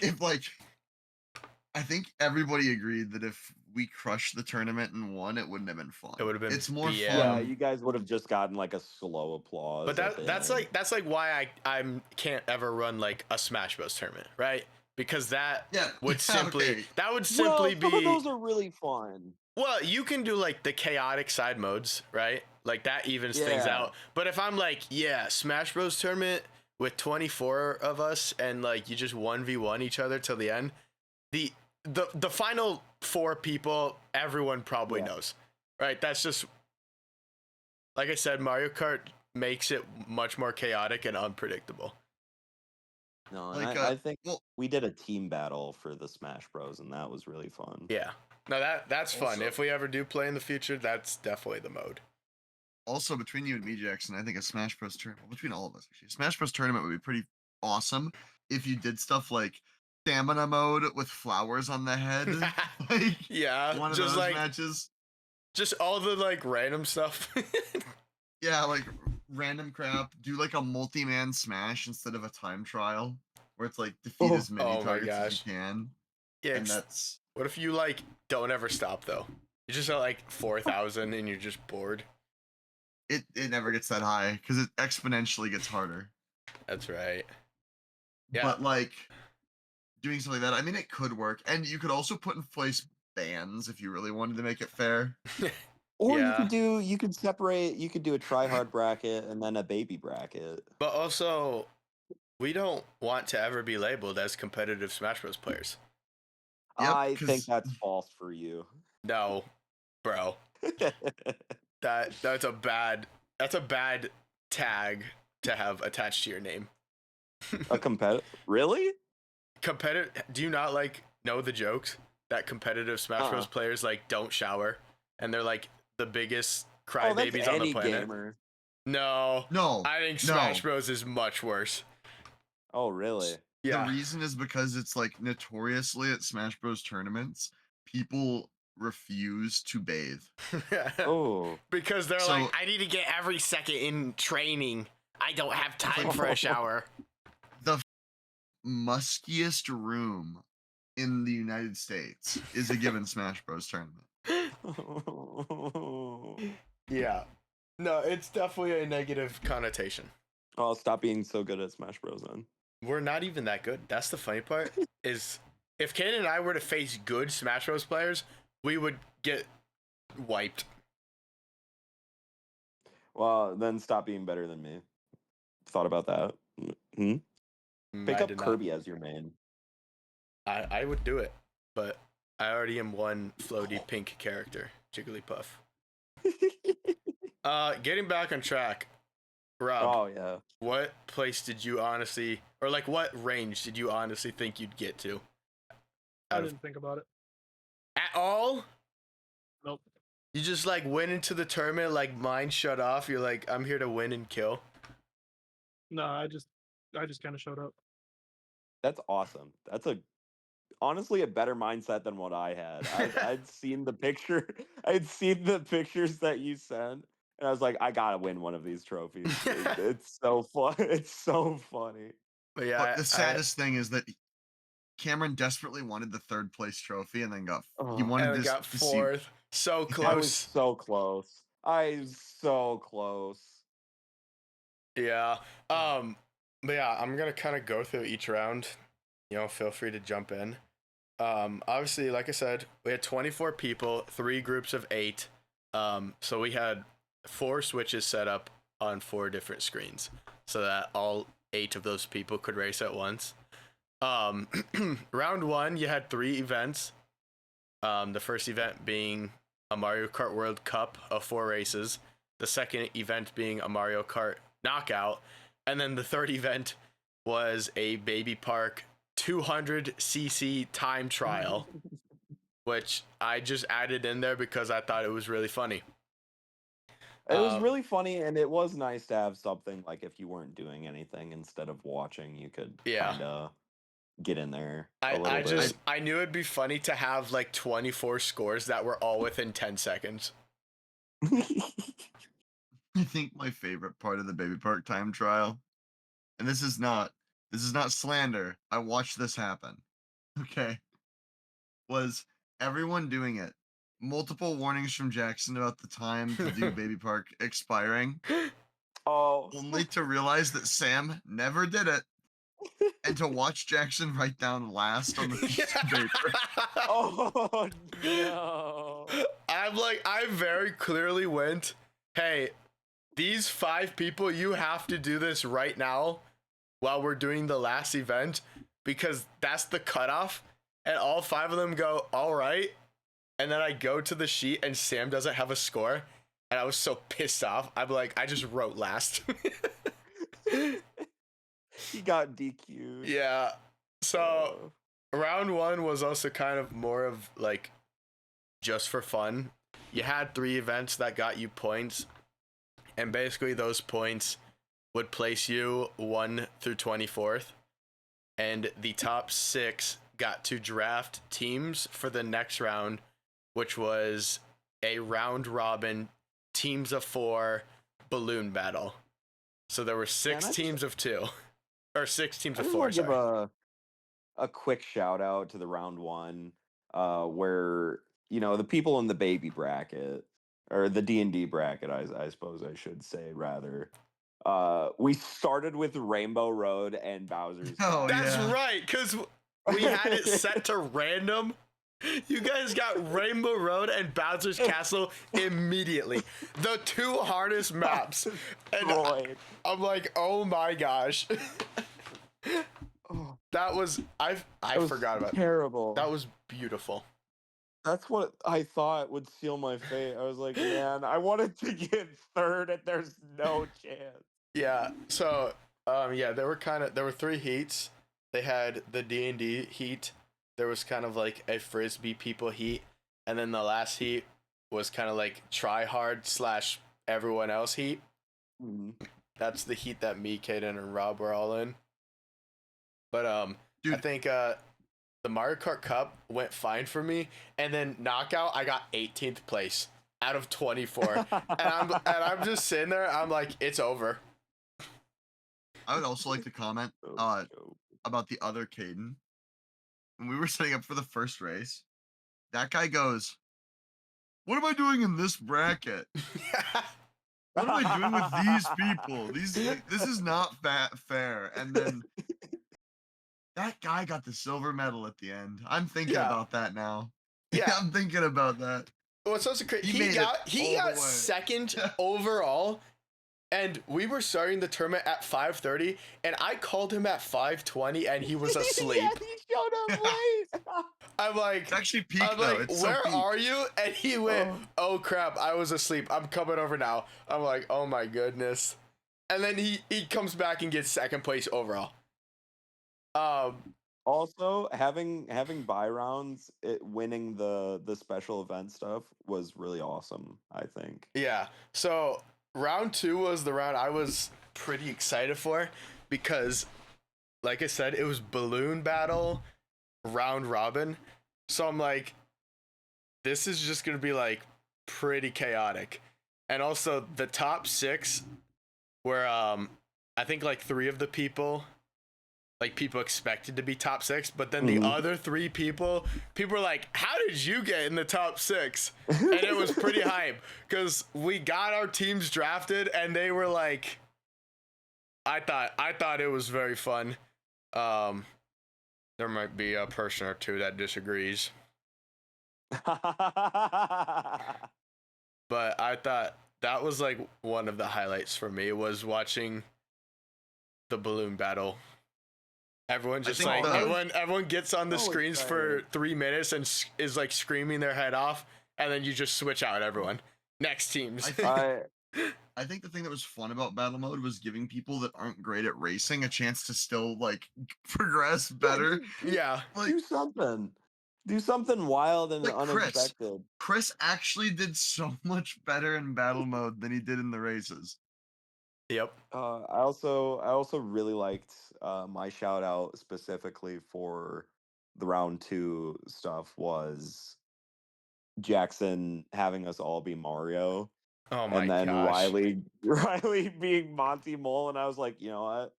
If like, I think everybody agreed that if we crushed the tournament and won, it wouldn't have been fun. It would have been. It's more fun. Yeah, you guys would have just gotten like a slow applause. But that's like why I can't ever run like a Smash Bros tournament, right? because that Yeah, would simply okay. Well, be some of those are really fun. well, you can do like the chaotic side modes, right? Like that evens things Yeah. out. But if I'm like, yeah, Smash Bros tournament with 24 of us and like you just 1v1 each other till the end, the final 4 people everyone probably Yeah. knows. Right? That's just like I said, Mario Kart makes it much more chaotic and unpredictable. No, Like, and I think well, we did a team battle for the Smash Bros, and that was really fun. Yeah. No, that's fun. Also- If we ever do play in the future, that's definitely the mode. also between you and me, Jackson, I think a Smash Bros tournament, between all of us actually, a Smash Bros tournament would be pretty awesome if you did stuff like stamina mode with flowers on the head. Like Yeah, one of just those like matches. just all the like random stuff. Yeah, like random crap. Do like a multi-man smash instead of a time trial, where it's like defeat as many Oh my targets as gosh. you can. Yeah, And that's what if you like don't ever stop though? You just at like 4,000 and you're just bored. it never gets that high because it exponentially gets harder. That's right. Yeah. But like doing something like that, I mean it could work. And you could also put in place bans if you really wanted to make it fair. Or Yeah. you could separate, you could do a try hard bracket and then a baby bracket. But also, we don't want to ever be labeled as competitive Smash Bros players. Yep, I 'cause- think that's false for you. No, bro. That's a bad tag to have attached to your name. A competitive? Really? Competitive. Do you not like know the jokes that competitive Smash Bros players like don't shower and they're like the biggest Oh, that's crybabies on the any planet? gamer. No, No, I think no. Smash Bros is much worse. Oh, really? Yeah, The reason is because it's like notoriously at Smash Bros tournaments, people refuse to bathe. Oh. because they're So- like, I need to get every second in training. I don't have time for a shower. The muskiest room in the United States is a given Smash Bros tournament. Yeah, no, it's definitely a negative connotation. I'll stop being so good at Smash Bros then. We're not even that good. That's the funny part. Is if Caden and I were to face good Smash Bros players, we would get wiped. Well, then stop being better than me. Thought about that. Hmm? Pick I up did not. Kirby as your main. I would do it, but I already am one floaty pink character, Jigglypuff. Getting back on track, Rob. Oh yeah. What place did you honestly, or like what range did you honestly think you'd get to? I Out of- didn't think about it. At all? Nope. You just like went into the tournament, like mind shut off. You're like, I'm here to win and kill. No, I just kind of showed up. That's awesome. That's honestly a better mindset than what I had. I'd seen the picture. I'd seen the pictures that you sent, and I was like, I gotta win one of these trophies. It's so fun. It's so funny. But yeah, But the saddest thing is that Cameron desperately wanted the third place trophy and then he Oh, wanted and this got to see fourth. So I was close. so close. I was so close. Yeah. But yeah, I'm gonna kind of go through each round. You know, feel free to jump in. Obviously, like I said, we had 24 people, 3 groups of 8. So we had 4 switches set up on 4 different screens, so that all 8 of those people could race at once. Round 1, you had 3 events. The first event being a Mario Kart World Cup of 4 races. The second event being a Mario Kart Knockout. And then the third event was a Baby Park 200cc time trial, which I just added in there because I thought it was really funny. It was really funny, and it was nice to have something like if you weren't doing anything instead of watching, you could kind of get in there. I knew it'd be funny to have like 24 scores that were all within 10 seconds. I think my favorite part of the Baby Park time trial, and this is not slander. I watched this happen. Okay. Was everyone doing it? Multiple warnings from Jaxon about the time to do Baby Park expiring, Oh, only to realize that Sam never did it. and to watch Jackson write down last on the piece of paper. Oh no! I very clearly went, hey, these 5 people, you have to do this right now while we're doing the last event because that's the cutoff. And all 5 of them go, all right. And then I go to the sheet and Sam doesn't have a score. And I was so pissed off. I'm like, I just wrote last. He got DQ'd. Yeah. So round 1 was also kind of more of like just for fun. You had 3 events that got you points. And basically those points would place you 1 through 24th. And the top 6 got to draft teams for the next round, which was a round robin teams of 4 balloon battle. So there were 6 teams of 2. Or 6 teams of 4, Give sorry. a quick shout out to the round 1, where the people in the baby bracket or the D&D bracket, I suppose I should say rather. We started with Rainbow Road and Bowser's. Oh, That's yeah. right, because we had it set to random. You guys got Rainbow Road and Bowser's Castle immediately. The 2 hardest maps. And I'm like, oh my gosh. That was I forgot about terrible. That was beautiful. That's what I thought would seal my fate. I was like, man, I wanted to get 3rd and there's no chance. Yeah. So there were 3 heats. They had the D&D heat. There was kind of like a frisbee people heat, and then the last heat was kind of like try hard / everyone else heat. Mm-hmm. That's the heat that me, Caden, and Rob were all in. But Dude. I think the Mario Kart Cup went fine for me, and then knockout I got 18th place out of 24, and I'm just sitting there. I'm like, it's over. I would also like to comment about the other Caden. When we were setting up for the first race, that guy goes, "What am I doing in this bracket? What am I doing with these people? This is not fair." And then that guy got the silver medal at the end. I'm thinking about that now. Yeah, I'm thinking about that. What's also crazy? He got second overall. And we were starting the tournament at 5:30, and I called him at 5:20, and he was asleep. Yeah, he showed up late. I'm like, it's actually peak I'm though. like, It's where so peak. are you? And he went, oh crap, I was asleep. I'm coming over now. I'm like, oh my goodness. And then he comes back and gets second place overall. Also, having buy rounds, winning the special event stuff was really awesome, I think. Yeah. So round 2 was the round I was pretty excited for because, like I said, it was balloon battle, round robin. So I'm like, this is just gonna be like pretty chaotic. And also the top 6 were I think like 3 of the people expected to be top 6, but then the other 3 people were like, how did you get in the top 6? And it was pretty hype because we got our teams drafted and they were like, I thought it was very fun. There might be a person or 2 that disagrees, but I thought that was like one of the highlights for me was watching the balloon battle. Everyone just like everyone gets on the screens for 3 minutes and is like screaming their head off, and then you just switch out everyone. Next teams. I think the thing that was fun about battle mode was giving people that aren't great at racing a chance to still like progress better. Yeah, like, do something wild and like unexpected. Chris actually did so much better in battle mode than he did in the races. Yep. I also really liked my shout out specifically for the round 2 stuff was Jaxon having us all be Mario. Oh my and then gosh. Riley being Monty Mole, and I was like, you know what?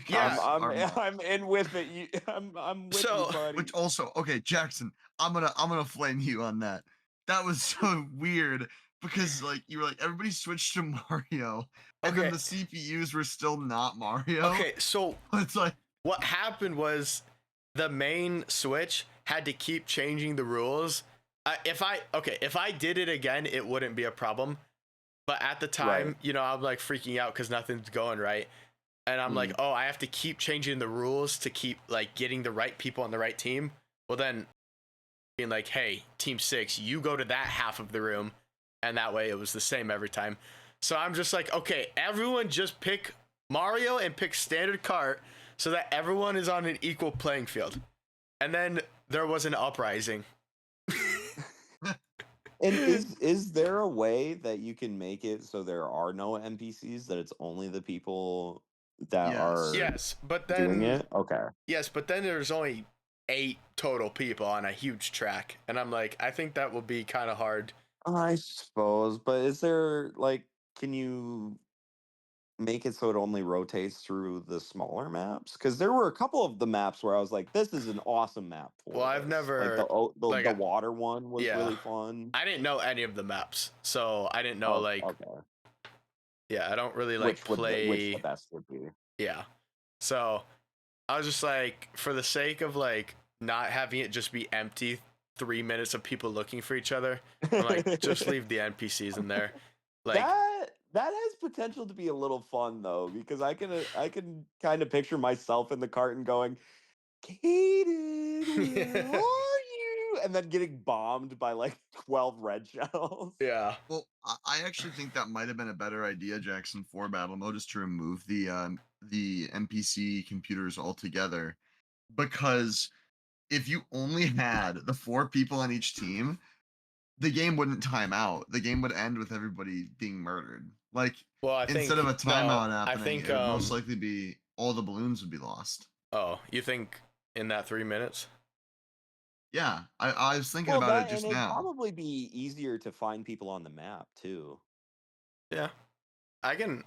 Yeah, I'm in with it. I'm with you, buddy. Which also, okay, Jaxon, I'm gonna flame you on that. That was so weird because like you were like everybody switched to Mario, and then the CPUs were still not Mario. Okay, so it's like what happened was the main Switch had to keep changing the rules. If I did it again, it wouldn't be a problem. But at the time, Right. you know, I'm like freaking out because nothing's going right. And I'm like, oh, I have to keep changing the rules to keep like getting the right people on the right team. Well, then being like, hey, team 6, you go to that half of the room. And that way it was the same every time. So I'm just like, okay, everyone just pick Mario and pick standard cart so that everyone is on an equal playing field. And then there was an uprising. And is there a way that you can make it so there are no NPCs, that it's only the people that are Yes, but doing then it? Okay. yes, but then there's only 8 total people on a huge track. And I'm like, I think that will be kind of hard. I suppose, but is there like, can you make it so it only rotates through the smaller maps? Because there were a couple of the maps where I was like, this is an awesome map for Well, I've this. never Like the like water one was yeah. really fun. I didn't know any of the maps. So I didn't know like okay. yeah, I don't really like play Which the best would be. yeah. So I was just like, for the sake of like not having it just be empty 3 minutes of people looking for each other, I'm like, just leave the NPCs in there. Like That has potential to be a little fun though, because I can kind of picture myself in the cart and going, Caden, where are you? And then getting bombed by like 12 red shells. yeah. Well, I actually think that might have been a better idea, Jackson, for battle mode, is to remove the NPC computers altogether, because if you only had the 4 people on each team, the game wouldn't time out. The game would end with everybody being murdered. Like, Well, I think instead of a timeout no, happening, I think it would most likely be all the balloons would be lost. oh, you think in that 3 minutes? Yeah, I was thinking Well, about that it just and it'd now. probably be easier to find people on the map too. Yeah. I can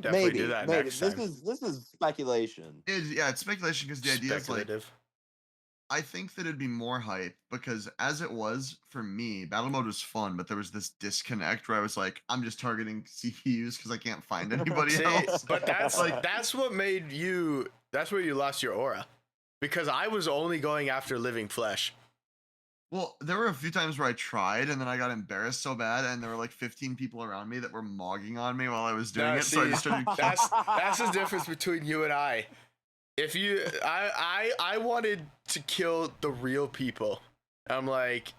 definitely do that next time. This is speculation. It's speculation, because the idea is like, Speculative. I think that it'd be more hype, because as it was for me, battle mode was fun, but there was this disconnect where I was like, I'm just targeting CPUs because I can't find anybody See, else. but that's Like- that's what made you that's where you lost your aura. Because I was only going after living flesh. Well, there were a few times where I tried, and then I got embarrassed so bad, and there were like 15 people around me that were mogging on me while I was doing No, it. So I see, just started. that's the difference between you and I. If you I wanted to kill the real people. I'm like,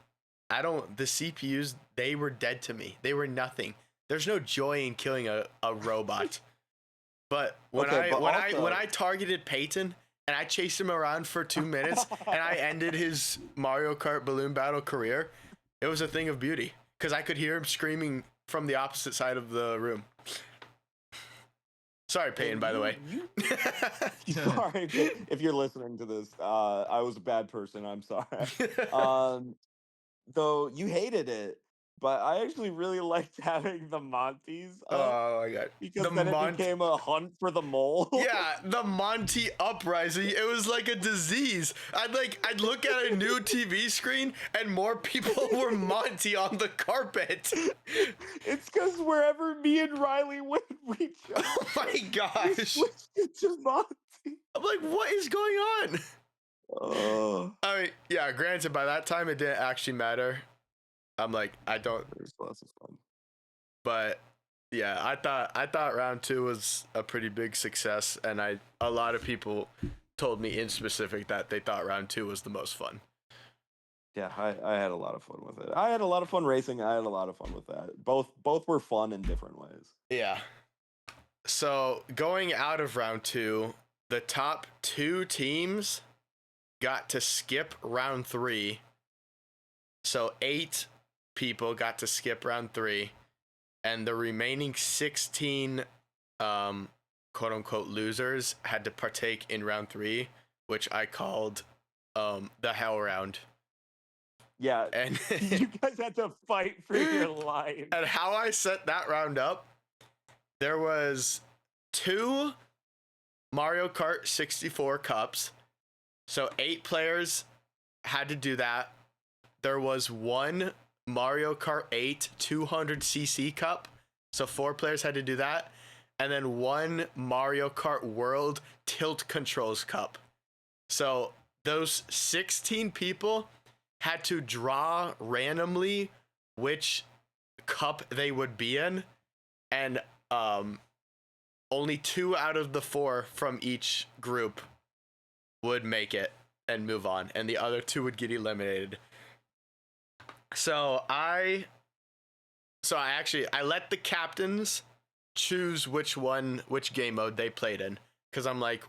the CPUs, they were dead to me. They were nothing. There's no joy in killing a robot. But when I targeted Peyton and I chased him around for 2 minutes and I ended his Mario Kart balloon battle career, it was a thing of beauty because I could hear him screaming from the opposite side of the room. Sorry, Peyton, by the way. Sorry if you're listening to this. I was a bad person. I'm sorry. Though you hated it, but I actually really liked having the Monties up, Oh my god. because then it became a hunt for the mole. Yeah, the Monty uprising. It was like a disease. I'd look at a new TV screen and more people were Monty on the carpet. It's because wherever me and Riley went, we just Oh my gosh. switched it to Monty. I'm like, what is going on? Oh, I mean, yeah, granted, by that time it didn't actually matter. I'm like, I don't, there's lots of fun. but yeah, I thought round 2 was a pretty big success, and a lot of people told me in specific that they thought round 2 was the most fun. Yeah, I had a lot of fun with it. I had a lot of fun racing. I had a lot of fun with that. Both were fun in different ways. Yeah. So going out of round 2, the top 2 teams got to skip round 3. So 8 people got to skip round 3, and the remaining 16 quote unquote losers had to partake in round 3, which I called the hell round. Yeah, And you guys had to fight for your life. and how I set that round up, there was 2 Mario Kart 64 cups. So 8 players had to do that. There was 1 Mario Kart 8 200cc cup. So 4 players had to do that. and then one Mario Kart World Tilt Controls Cup. So those 16 people had to draw randomly which cup they would be in, and only 2 out of the 4 from each group would make it and move on, and the other 2 would get eliminated. So I let the captains choose which game mode they played in, because I'm like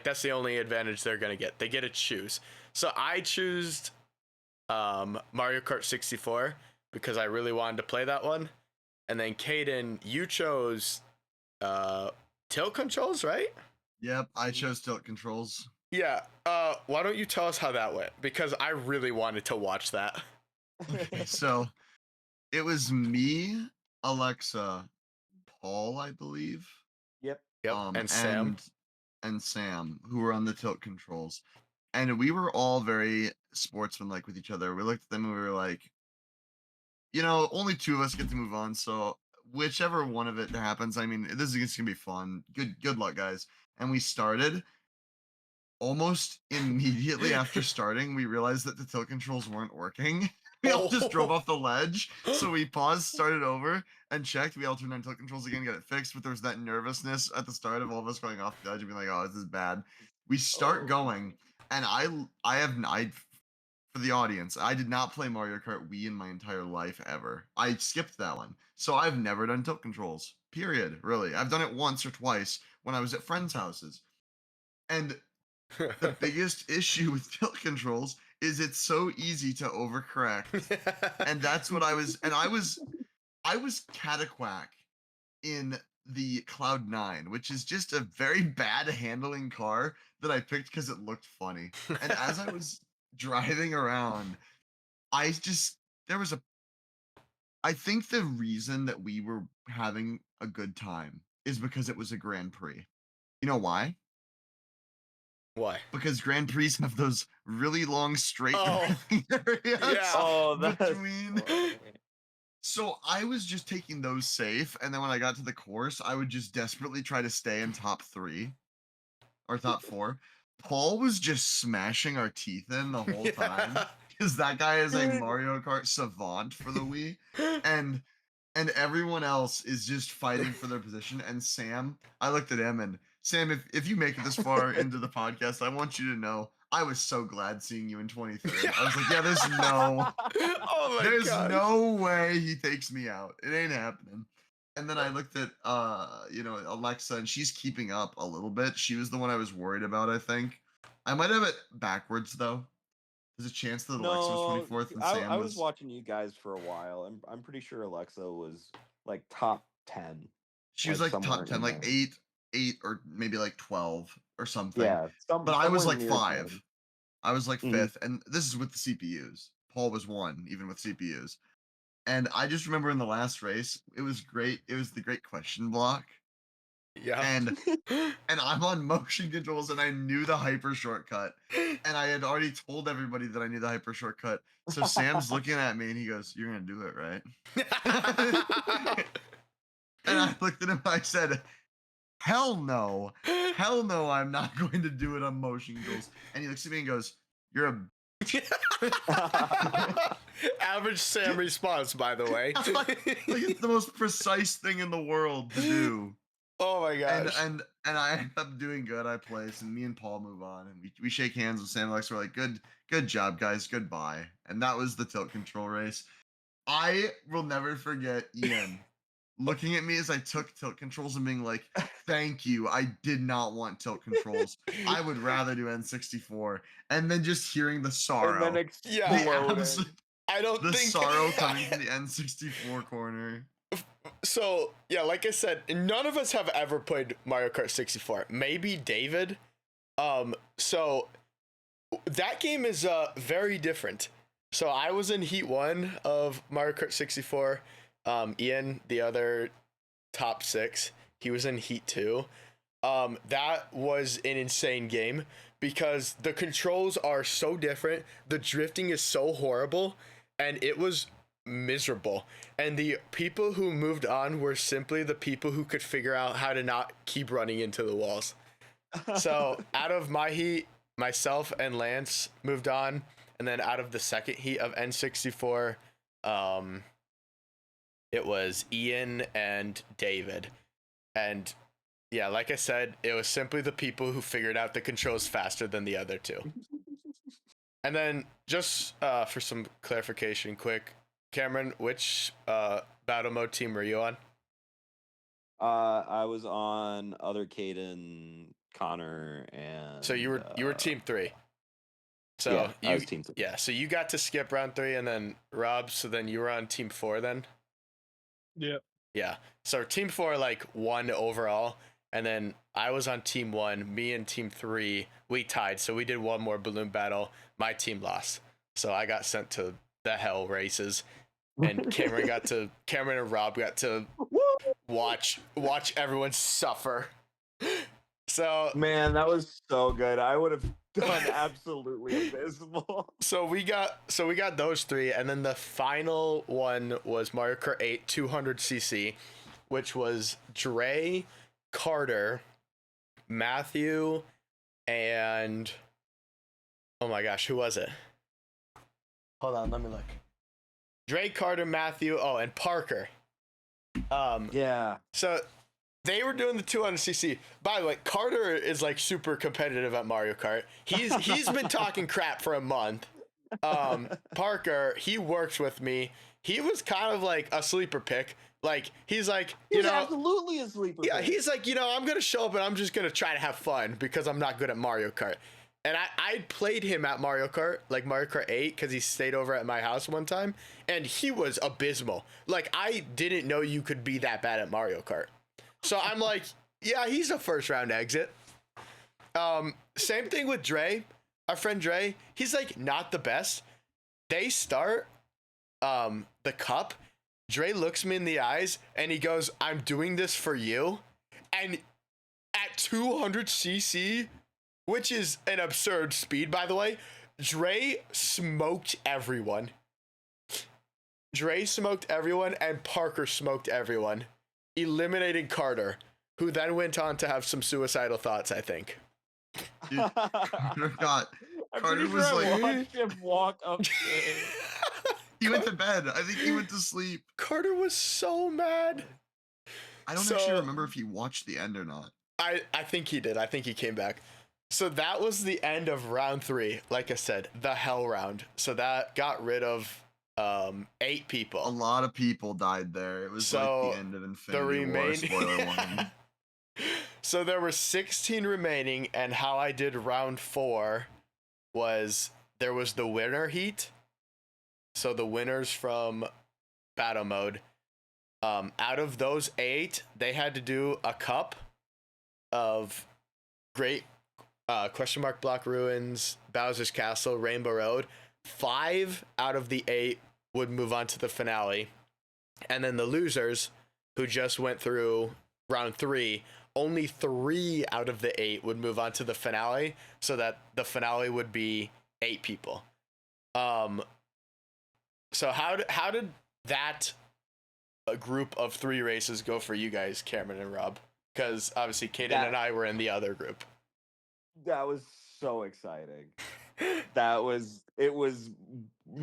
that's the only advantage they're gonna get. They get to choose. So I choose Mario Kart 64 because I really wanted to play that one, and then Caden, you chose tilt controls, right? Yep, I chose tilt controls. Yeah. Why don't you tell us how that went? Because I really wanted to watch that. So it was me, Alexa, Paul, I believe. Yep. Yep. And Sam. And Sam, who were on the tilt controls. And we were all very sportsmanlike with each other. We looked at them and we were like, only 2 of us get to move on. So whichever one of it happens, I mean, this is just gonna be fun. Good luck, guys. And we started. Almost immediately after starting, we realized that the tilt controls weren't working. We all just drove off the ledge. So we paused, started over, and checked. We all turned on tilt controls again, got it fixed, but there was that nervousness at the start of all of us going off the edge and being like, oh, this is bad. We start going, and for the audience, I did not play Mario Kart Wii in my entire life ever. I skipped that one. So I've never done tilt controls, period, really. I've done it once or twice when I was at friends' houses. And the biggest issue with tilt controls is it's so easy to overcorrect. And that's what I was Cataquack in the Cloud 9, which is just a very bad handling car that I picked because it looked funny. And as I was driving around, I think the reason that we were having a good time is because it was a Grand Prix. You know why? Why? Because Grand Prix have those really long straight areas Yeah. between. So I was just taking those safe, and then when I got to the course, I would just desperately try to stay in top 3 or top 4. Paul was just smashing our teeth in the whole time because that guy is a Mario Kart savant for the Wii, and everyone else is just fighting for their position. And Sam, I looked at him and Sam, if you make it this far into the podcast, I want you to know I was so glad seeing you in 23rd. I was like, yeah, there's no way he takes me out. It ain't happening. And then I looked at Alexa, and she's keeping up a little bit. She was the one I was worried about, I think. I might have it backwards though. There's a chance that Alexa was 24th and Sam I was watching you guys for a while, and I'm pretty sure Alexa was like top 10. She was like top 10, like 8 or maybe like 12 or something. Yeah, but I was like 5. 10. I was like 5th, and this is with the CPUs. Paul was 1, even with CPUs. And I just remember in the last race, it was great. It was the great question block. Yeah. And I'm on motion controls, and I knew the hyper shortcut. And I had already told everybody that I knew the hyper shortcut. So Sam's looking at me, and he goes, "You're gonna do it, right?" And I looked at him, and I said, hell no, I'm not going to do it on motion controls. And he looks at me and goes, "You're a average Sam response, by the way." like it's the most precise thing in the world to do. Oh my gosh. And I end up doing good. I place, and me and Paul move on, and we shake hands with Sam and Alexa. We're like, good job, guys, goodbye. And that was the tilt control race. I will never forget Ian looking at me as I took tilt controls and being like, "Thank you. I did not want tilt controls. I would rather do N64." And then just hearing the sorrow. And then the sorrow coming from the N64 corner. So, yeah, like I said, none of us have ever played Mario Kart 64. Maybe David. So that game is very different. So I was in Heat 1 of Mario Kart 64. Ian, the other top 6, he was in Heat 2. That was an insane game because the controls are so different. The drifting is so horrible, and it was miserable. And the people who moved on were simply the people who could figure out how to not keep running into the walls. So out of my heat, myself and Lance moved on. And then out of the second heat of N64, it was Ian and David. And yeah, like I said, it was simply the people who figured out the controls faster than the other two. And then just for some clarification, quick, Cameron, which battle mode team were you on? I was on other Caden, Connor, and So you were team 3. So yeah, I was team 3. Yeah, so you got to skip round 3, and then Rob. So then you were on team 4 then. Yeah. Yeah. So team 4 like won overall, and then I was on team 1. Me and team 3 we tied. So we did one more balloon battle. My team lost. So I got sent to the hell races, and Cameron and Rob got to watch everyone suffer. So man, that was so good. I would have done absolutely abysmal. So we got those 3, and then the final one was Mario Kart 8 200cc, which was Dre, Carter, Matthew, and oh my gosh, who was it? Hold on, let me look. Dre, Carter, Matthew, and Parker. Yeah. So they were doing the 200cc. By the way, Carter is like super competitive at Mario Kart. He's been talking crap for a month. Parker, he works with me. He was kind of like a sleeper pick. Like he's like, He's absolutely a sleeper yeah, pick. he's like, I'm gonna show up and I'm just gonna try to have fun because I'm not good at Mario Kart. And I played him at Mario Kart, like Mario Kart 8, because he stayed over at my house one time, and he was abysmal. Like, I didn't know you could be that bad at Mario Kart. So I'm like, yeah, he's a first round exit. Same thing with Dre, our friend Dre. He's like not the best. They start the cup. Dre looks me in the eyes and he goes, "I'm doing this for you." And at 200cc, which is an absurd speed, by the way, Dre smoked everyone. And Parker smoked everyone, eliminating Carter, who then went on to have some suicidal thoughts, I think. Dude, Carter was I like, watched him walk upstairs. he went to bed. I think he went to sleep. Carter was so mad. I don't actually remember if he watched the end or not. I think he did. I think he came back. So that was the end of round 3. Like I said, the hell round. So that got rid of 8 people. A lot of people died there. It was like the end of Infinity War, spoiler warning. So there were 16 remaining, and how I did round 4 was there was the winner heat. So the winners from battle mode. Out of those 8, they had to do a cup of Great Block Ruins, Bowser's Castle, Rainbow Road. 5 out of the 8 would move on to the finale. And then the losers, who just went through round 3, only 3 out of the 8 would move on to the finale, so that the finale would be 8 people. So how did that group of 3 races go for you guys, Cameron and Rob? Because obviously Caden and I were in the other group. That was so exciting. It was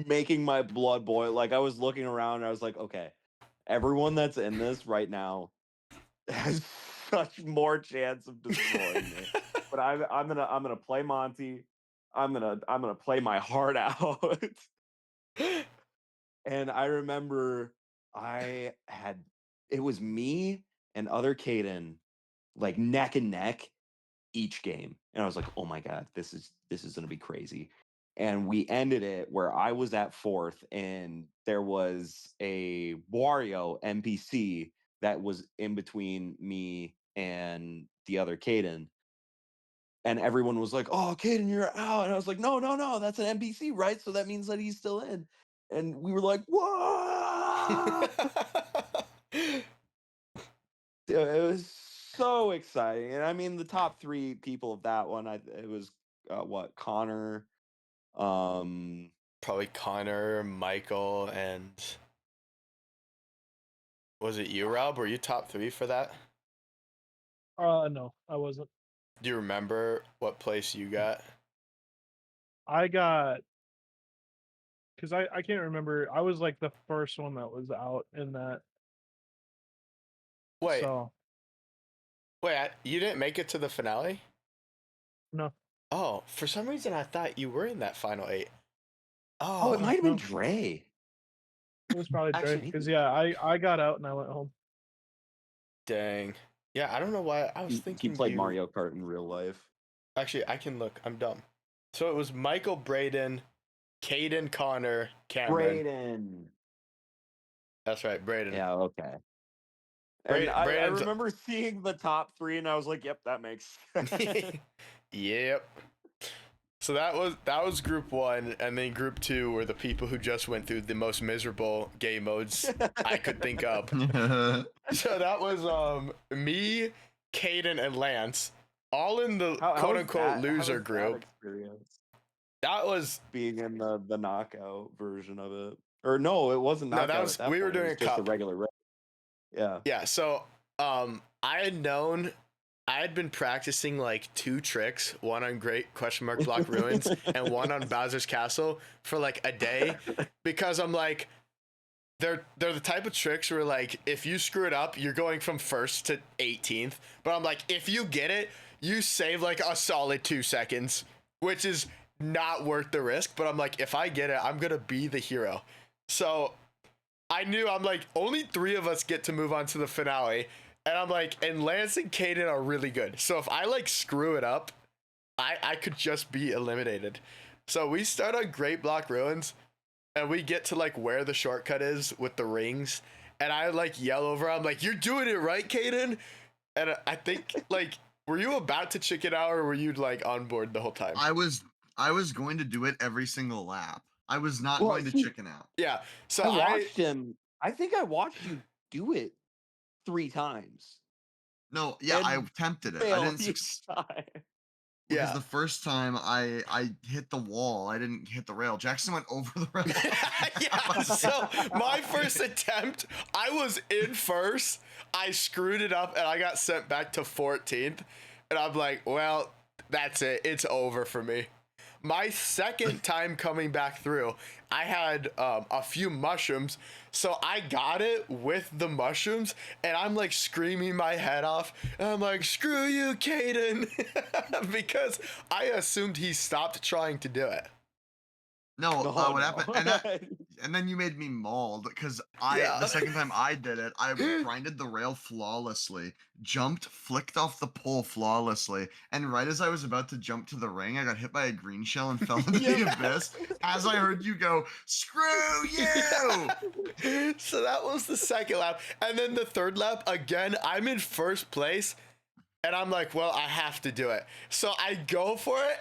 making my blood boil. Like, I was looking around and I was like, okay, everyone that's in this right now has such more chance of destroying me. But I'm gonna play Monty. I'm gonna play my heart out. And I remember it was me and other Caden, like neck and neck each game. And I was like, oh my God, this is gonna be crazy. And we ended it where I was at 4th, and there was a Wario NPC that was in between me and the other Caden. And everyone was like, "Oh, Caden, you're out." And I was like, "No, that's an NPC, right? So that means that he's still in." And we were like, "What?" It was so exciting. And I mean, the top 3 people of that one, it was Connor, Probably Connor, Michael, and Was it you, Rob? Were you top 3 for that? No, I wasn't. Do you remember what place you got? I got, because I can't remember. I was like the first one that was out in that. Wait, So you didn't make it to the finale? no. Oh, for some reason I thought you were in that final 8. Oh, it Oh, might have been no. Dre. It was probably Dre. Actually, Because maybe. yeah, I got out and I went home. dang. Yeah, I don't know why I was He thinking played you... Mario Kart in real life. Actually, I can look. I'm dumb. So it was Michael, Braden, Caden, Connor, Cameron. Braden. That's right, Braden. Yeah, okay. And I Braden's... remember seeing the top 3, and I was like, "Yep, that makes sense." Yep. So that was group 1, and then group 2 were the people who just went through the most miserable game modes I could think of. So that was me, Caden, and Lance, all in the quote unquote loser group. That was being in the knockout version of it. Or no, it wasn't No, knockout. that was- at that we were point. It doing was a just cup. a regular race. Yeah. yeah. So I had known. I had been practicing like 2 tricks, one on Great Block Ruins and one on Bowser's Castle for like a day, because I'm like, they're the type of tricks where like if you screw it up, you're going from 1st to 18th. But I'm like, if you get it, you save like a solid 2 seconds, which is not worth the risk. But I'm like, if I get it, I'm gonna be the hero. So I knew, I'm like, only 3 of us get to move on to the finale. And I'm like, and Lance and Caden are really good. So if I like screw it up, I could just be eliminated. So we start on Great Block Ruins, and we get to like where the shortcut is with the rings. And I like yell over, I'm like, "You're doing it right, Caden." And I think like, were you about to chicken out, or were you like on board the whole time? I was going to do it every single lap. I was not Well, going to chicken out. Yeah. So I watched him. I think I watched you do it 3 times. No, yeah, I And attempted it. I Failed didn't each succeed. time. Because Yeah. the first time I hit the wall, I didn't hit the rail. Jaxon went over the rail. Yeah, so my first attempt, I was in first. I screwed it up and I got sent back to 14th. And I'm like, well, that's it. It's over for me. My second time coming back through, I had a few mushrooms. So I got it with the mushrooms, and I'm like screaming my head off. And I'm like, screw you, Caden. Because I assumed he stopped trying to do it. No, No, what no. happened? And then you made me mauled because Yeah. the second time I did it, I grinded the rail flawlessly, jumped, flicked off the pole flawlessly, and right as I was about to jump to the ring, I got hit by a green shell and fell into the abyss. As I heard you go, "Screw you!" So that was the second lap, and then the third lap again. I'm in first place, and I'm like, well, I have to do it. So I go for it.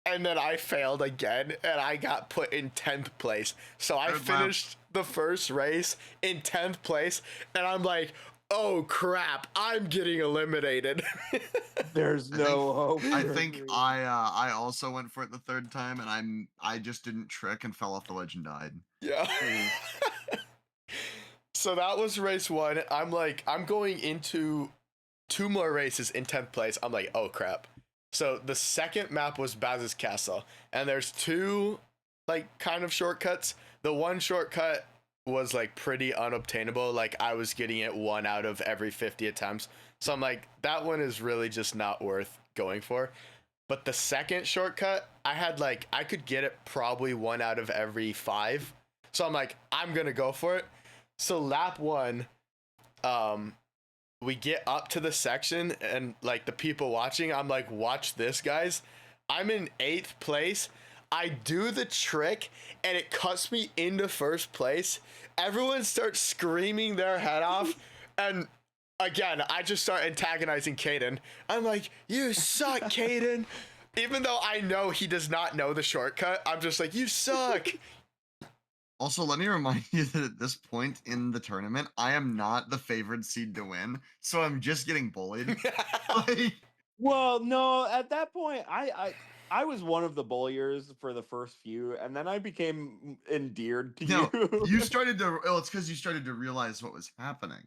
And then I failed again, and I got put in 10th place. So I finished the first race in 10th place, and I'm like, oh crap, I'm getting eliminated. There's no hope. I for think me. I also went for it the third time, and I just didn't trick and fell off the ledge and died. Yeah. So that was race 1. I'm like, I'm going into 2 more races in 10th place. I'm like, oh crap. So the second map was Baz's Castle, and there's 2 like kind of shortcuts. The one shortcut was like pretty unobtainable. Like I was getting it 1 out of every 50 attempts. So I'm like, that one is really just not worth going for. But the second shortcut, I could get it probably 1 out of every 5. So I'm like, I'm gonna go for it. So lap 1, we get up to the section, and like the people watching, I'm like, watch this, guys. I'm in 8th place. I do the trick and it cuts me into first place. Everyone starts screaming their head off, and again, I just start antagonizing Caden. I'm like, you suck, Caden. Even though I know he does not know the shortcut, I'm just like, you suck. Also, let me remind you that at this point in the tournament, I am not the favored seed to win, so I'm just getting bullied. Like, Well, no, at that point, I was one of the bulliers for the first few, and then I became endeared to No, you. you started to. Oh, it's because you started to realize what was happening.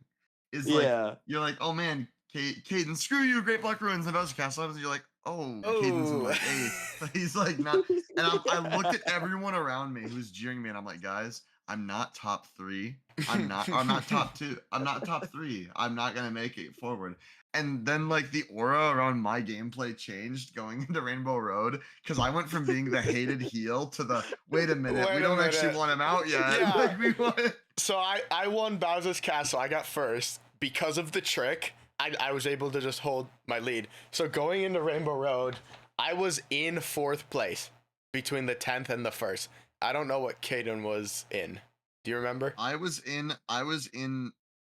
Is like Yeah. you're like, oh man, Caden, screw you, Great Black Ruins and Bowser Castle. And you're like, oh, Caden's in Oh. like eighth. He's like not. And I looked at everyone around me who's jeering me, and I'm like, guys, I'm not top 3. I'm not top 2. I'm not top 3. I'm not gonna make it forward. And then like the aura around my gameplay changed going into Rainbow Road because I went from being the hated heel to the wait a minute, we don't actually want him out yet. Yeah. Like, we want. So I won Bowser's Castle. I got first because of the trick. I was able to just hold my lead. So going into Rainbow Road, I was in 4th place between the 10th and the 1st. I don't know what Caden was in. Do you remember? I was in.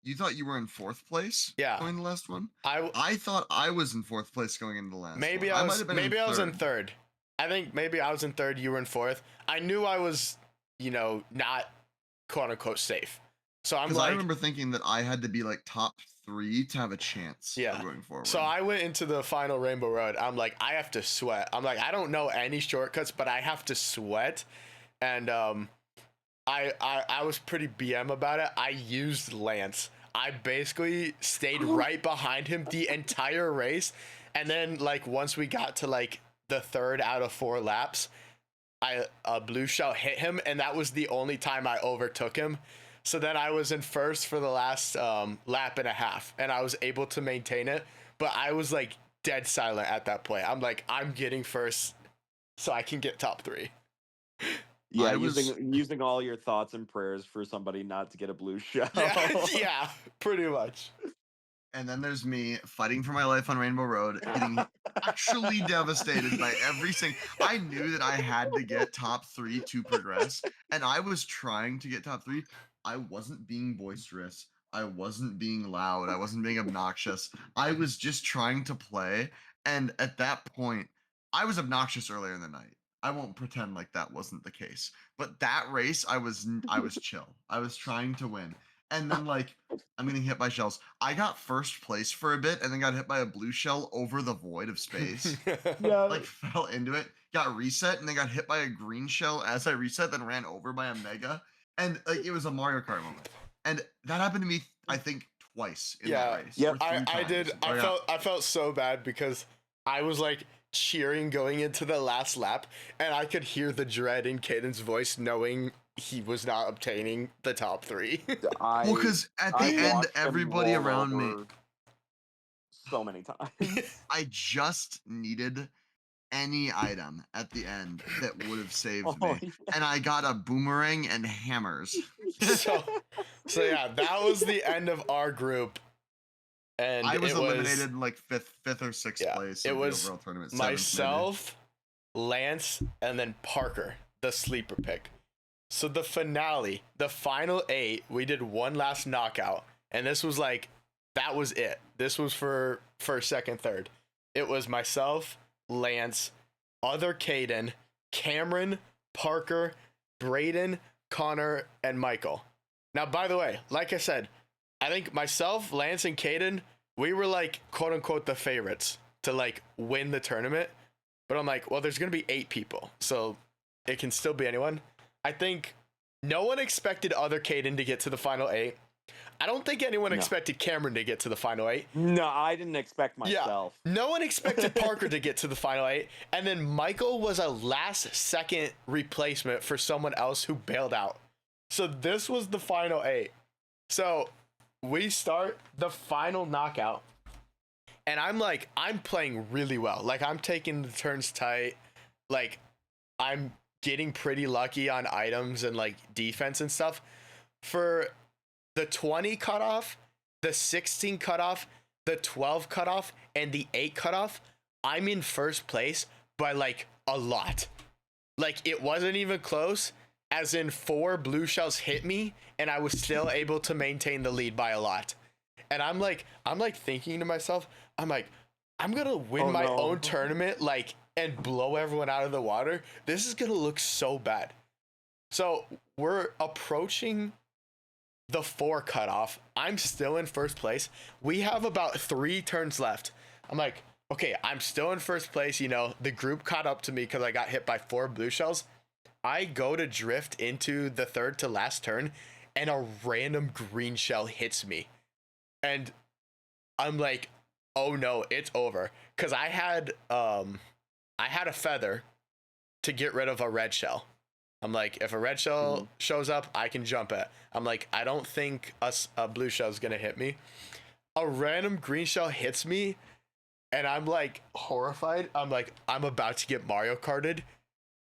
You thought you were in 4th place? Yeah. Going the last one? I thought I was in 4th place going into the last maybe one. I might was have been maybe I was in third. 3rd. I think maybe I was in 3rd. You were in 4th. I knew I was, not quote unquote safe. So I'm Because like, I remember thinking that I had to be like top 3 to have a chance Yeah. of going forward. So I went into the final Rainbow Road. I'm like, I have to sweat. I'm like, I don't know any shortcuts, but I have to sweat. And I was pretty BM about it. I used Lance. I basically stayed right behind him the entire race. And then like once we got to like the 3rd out of 4 laps, a blue shell hit him, and that was the only time I overtook him. So then I was in 1st for the last lap and a half, and I was able to maintain it. But I was like dead silent at that point. I'm like, I'm getting 1st so I can get top 3. Yeah, using all your thoughts and prayers for somebody not to get a blue shell. Yeah, pretty much. And then there's me fighting for my life on Rainbow Road, getting actually devastated by every single. I knew that I had to get top 3 to progress, and I was trying to get top 3. I wasn't being boisterous. I wasn't being loud. I wasn't being obnoxious. I was just trying to play. And at that point, I was obnoxious earlier in the night. I won't pretend like that wasn't the case. But that race, I was chill. I was trying to win. And then like I'm getting hit by shells. I got 1st place for a bit and then got hit by a blue shell over the void of space. Yeah. Like fell into it, got reset, and then got hit by a green shell as I reset, then ran over by a mega. And like it was a Mario Kart moment. And that happened to me, I think, twice in that race. Yeah, or 3 I did. times. I felt so bad because I was like cheering going into the last lap, and I could hear the dread in Caden's voice knowing he was not obtaining the top 3. Well, because at the end, watched him everybody roll around me, over so many times. I just needed any item at the end that would have saved me. Oh, And I got a boomerang and hammers. so yeah, that was the end of our group. And I was it eliminated in like fifth or 6th Yeah, place. it of was the overall tournament. 7th, maybe. myself, Lance, and then Parker, the sleeper pick. So the finale, the final 8, we did one last knockout, and this was like, that was it. This was for 1st, 2nd, 3rd. It was myself, Lance, other Caden, Cameron, Parker, Braden, Connor, and Michael. Now, by the way, like I said, I think myself, Lance, and Caden, we were like, quote unquote, the favorites to like win the tournament. But I'm like, well, there's going to be 8 people, so it can still be anyone. I think no one expected other Caden to get to the final 8. I don't think anyone expected Cameron to get to the final 8. No, I didn't expect myself. Yeah, no one expected Parker to get to the final 8. And then Michael was a last-second replacement for someone else who bailed out. So this was the final 8. So we start the final knockout. And I'm playing really well. Like, I'm taking the turns tight. Like, I'm getting pretty lucky on items and, like, defense and stuff. For the 20 cutoff, the 16 cutoff, the 12 cutoff, and the 8 cutoff, I'm in 1st place by, like, a lot. Like, it wasn't even close, as in 4 blue shells hit me, and I was still able to maintain the lead by a lot. And I'm like thinking to myself, I'm like, I'm gonna win my own tournament, like, and blow everyone out of the water. This is gonna look so bad. So we're approaching the 4 cutoff. I'm still in 1st place. We have about 3 turns left. I'm like, okay, I'm still in first place. You know, the group caught up to me because I got hit by 4 blue shells. I go to drift into the third to last turn, and a random green shell hits me. And I'm like, oh no, it's over. Because I had a feather to get rid of a red shell. I'm like, if a red shell shows up, I can jump it. I'm like, I don't think a blue shell is going to hit me. A random green shell hits me, and I'm like horrified. I'm like, I'm about to get Mario Karted.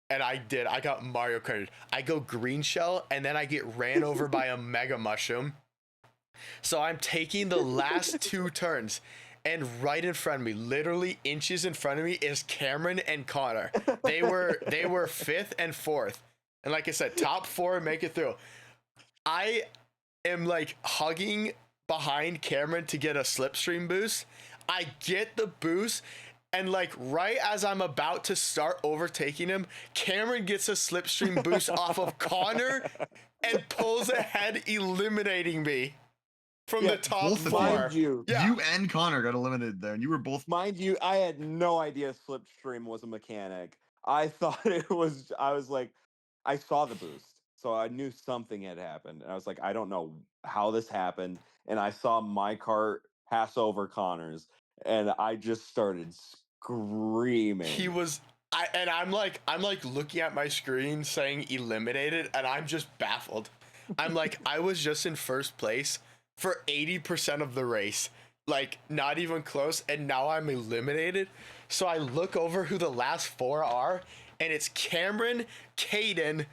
And I did. I got Mario Karted. I go green shell, and then I get ran over by a mega mushroom. So I'm taking the last 2 turns, and right in front of me, literally inches in front of me, is Cameron and Connor. They were 5th and 4th. And like I said, top 4 make it through. I am like hugging behind Cameron to get a slipstream boost. I get the boost, and like right as I'm about to start overtaking him, Cameron gets a slipstream boost off of Connor and pulls ahead, eliminating me from the top both of 4. Mind you, You and Connor got eliminated there, and you were both. Mind you, I had no idea Slipstream was a mechanic. I thought it was. I was like, I saw the boost, so I knew something had happened, and I was like, I don't know how this happened, and I saw my cart pass over Connor's, and I just started screaming. He was. I'm like looking at my screen saying eliminated, and I'm just baffled. I'm like, I was just in first place for 80% of the race, like not even close, and now I'm eliminated. So I look over who the last 4 are, and it's Cameron, Caden,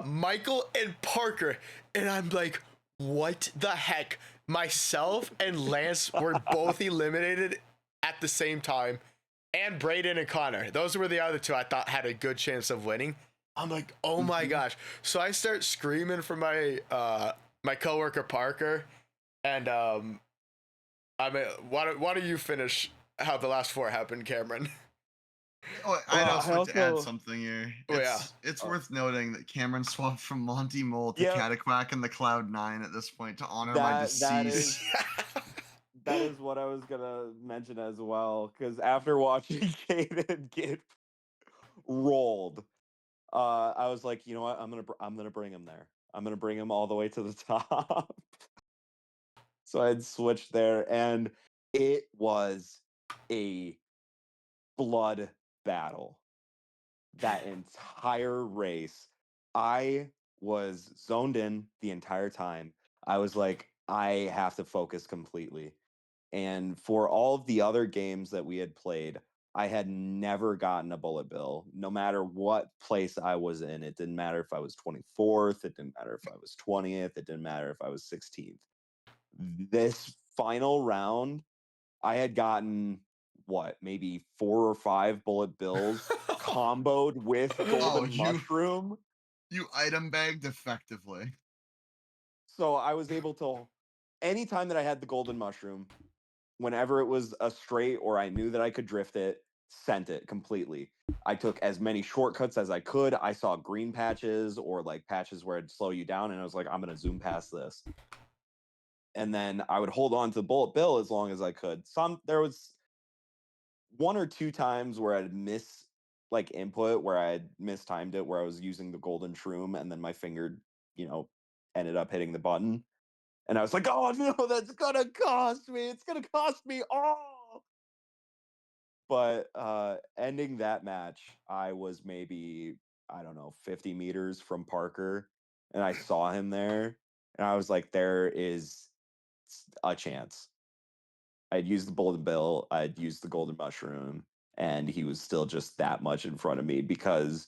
Michael, and Parker, and I'm like, what the heck? Myself and Lance were both eliminated at the same time, and Brayden and Connor. Those were the other 2 I thought had a good chance of winning. I'm like, oh my gosh. So I start screaming for my my coworker Parker, and I mean, why don't you finish how the last 4 happened, Cameron? Oh, I'd also like to add also- something here. Oh, yeah. It's worth noting that Cameron swapped from Monty Mole to Yep. Cataquack and the Cloud9 at this point to honor my That deceased. that is what I was gonna mention as well. Because after watching Caden get rolled, I was like, you know what? I'm gonna bring him there. I'm gonna bring him all the way to the top. So I had switched there, and it was a blood battle. That entire race, I was zoned in the entire time. I was like, I have to focus completely. And for all of the other games that we had played, I had never gotten a bullet bill, no matter what place I was in. It didn't matter if I was 24th, it didn't matter if I was 20th, it didn't matter if I was 16th. This final round, I had gotten what, maybe 4 or 5 bullet bills comboed with golden mushroom. You item bagged effectively. So I was able to, anytime that I had the golden mushroom, whenever it was a straight or I knew that I could drift it, sent it completely. I took as many shortcuts as I could. I saw green patches or like patches where it'd slow you down, and I was like, I'm gonna zoom past this. And then I would hold on to the bullet bill as long as I could. There was 1 or 2 times where I'd miss like input, where I had mistimed it, where I was using the golden shroom and then my finger, ended up hitting the button. And I was like, oh no, that's gonna cost me. It's gonna cost me all. But ending that match, I was maybe, I don't know, 50 meters from Parker, and I saw him there, and I was like, there is a chance. I'd used the golden bill, I'd used the golden mushroom, and he was still just that much in front of me because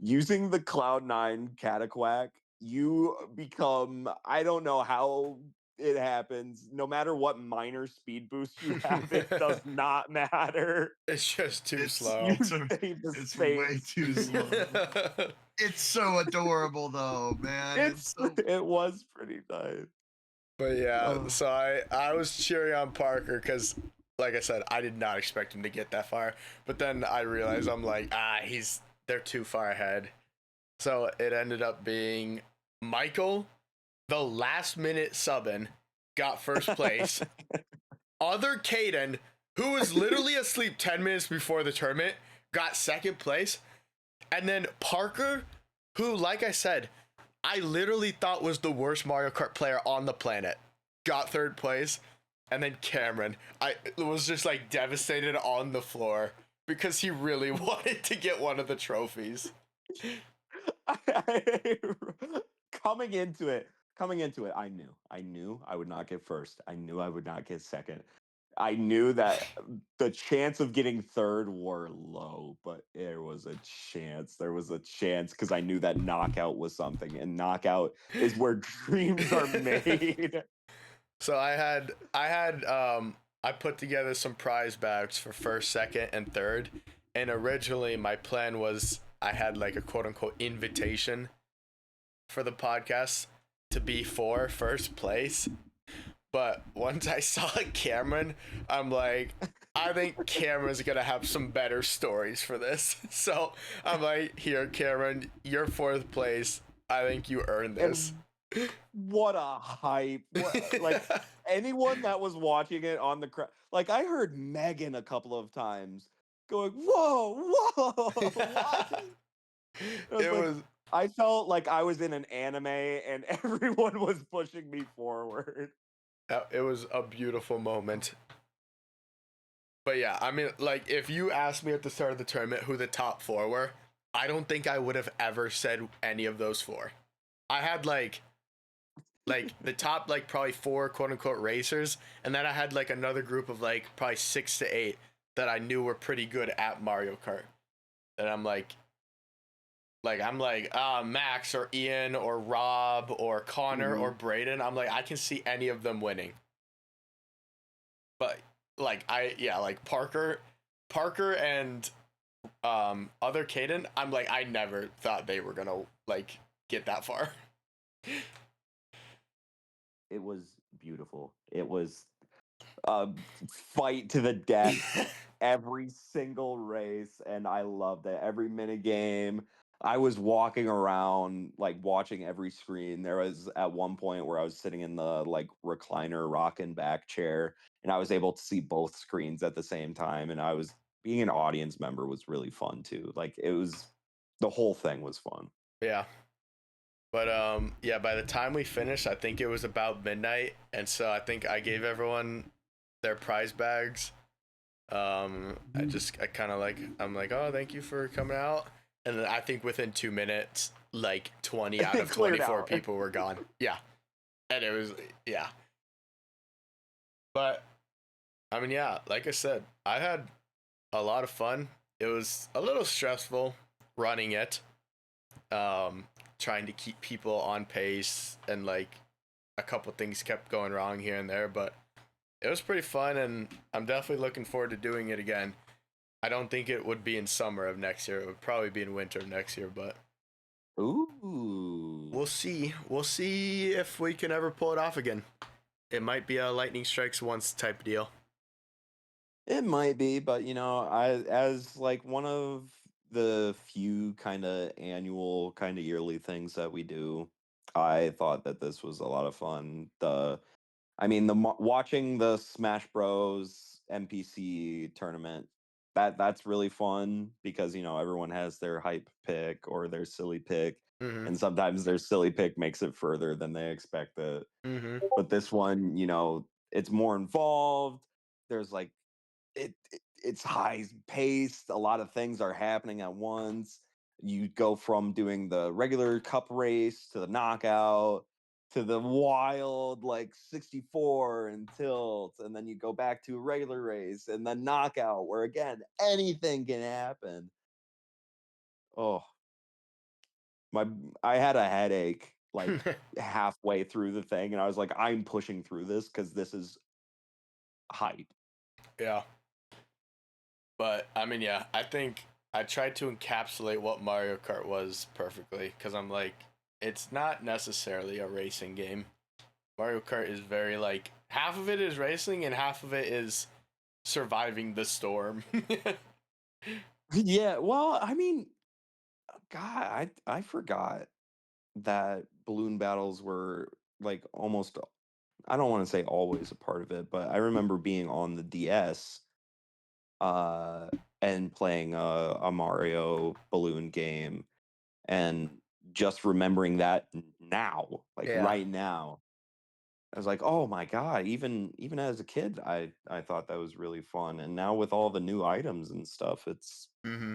using the Cloud9 Cataquack, you become, I don't know how it happens, no matter what minor speed boost you have, it does not matter. It's just too slow. You stay the It's same way too slow. It's so adorable though, man. It was pretty nice. But yeah, so I was cheering on Parker because, like I said, I did not expect him to get that far. But then I realized, I'm like, they're too far ahead. So it ended up being Michael, the last minute subbing, got first place. Other Caden, who was literally asleep 10 minutes before the tournament, got second place. And then Parker, who, like I said, I literally thought was the worst Mario Kart player on the planet, got third place. And then Cameron, I was just like devastated on the floor because he really wanted to get one of the trophies. coming into it, I knew I would not get first. I knew I would not get second. I knew that the chance of getting third were low, but there was a chance. There was a chance because I knew that knockout was something, and knockout is where dreams are made. So I put together some prize bags for first, second, and third. And originally my plan was I had like a quote unquote invitation for the podcast to be for first place. But once I saw Cameron, I'm like, I think Cameron's gonna have some better stories for this. So I'm like, here, Cameron, you're fourth place. I think you earned this. What a hype. Like anyone that was watching it on the crowd, like I heard Megan a couple of times going, whoa, what? I felt like I was in an anime and everyone was pushing me forward. It was a beautiful moment. But yeah, I mean, like, if you asked me at the start of the tournament who the top four were, I don't think I would have ever said any of those four. I had like the top like probably four quote unquote racers, and then I had like another group of like probably 6 to 8 that I knew were pretty good at Mario Kart. And I'm like Max or Ian or Rob or Connor or Braden. I'm like, I can see any of them winning. But like Parker and other Caden, I'm like, I never thought they were gonna like get that far. It was beautiful. It was a fight to the death every single race, and I loved it. Every minute game, I was walking around like watching every screen. There was at one point where I was sitting in the like recliner rocking back chair, and I was able to see both screens at the same time. And I was being an audience member was really fun too. Like it was the whole thing was fun. Yeah. But yeah, by the time we finished, I think it was about midnight, and so I think I gave everyone their prize bags. I kind of like, I'm like, oh, thank you for coming out, and then I think within 2 minutes, like 20 out of 24 people were gone. Yeah, and it was But I mean, yeah, like I said, I had a lot of fun. It was a little stressful running it. Trying to keep people on pace, and like a couple things kept going wrong here and there, but it was pretty fun, and I'm definitely looking forward to doing it again. I don't think it would be in summer of next year. It would probably be in winter of next year, but we'll see. We'll see if we can ever pull it off again. It might be a lightning strikes once type deal. It might be, but you know, as like one of the few kind of annual, kind of yearly things that we do, I thought that this was a lot of fun. Watching the Smash Bros NPC tournament, that's really fun because you know everyone has their hype pick or their silly pick, and sometimes their silly pick makes it further than they expected. But this one, you know, it's more involved. There's like it's high paced. A lot of things are happening at once. You go from doing the regular cup race to the knockout to the wild like 64 and tilt, and then you go back to a regular race and then knockout where again anything can happen. Oh, I had a headache like halfway through the thing, and I was like, I'm pushing through this because this is hype. Yeah. But I mean, yeah, I think I tried to encapsulate what Mario Kart was perfectly, because I'm like, it's not necessarily a racing game. Mario Kart is very like, half of it is racing and half of it is surviving the storm. Yeah, well, I mean, God, I forgot that balloon battles were like almost, I don't want to say always a part of it, but I remember being on the DS and playing a Mario balloon game, and just remembering that now, like Yeah. right now, I was like, oh my god! Even as a kid, I thought that was really fun, and now with all the new items and stuff, Mm-hmm.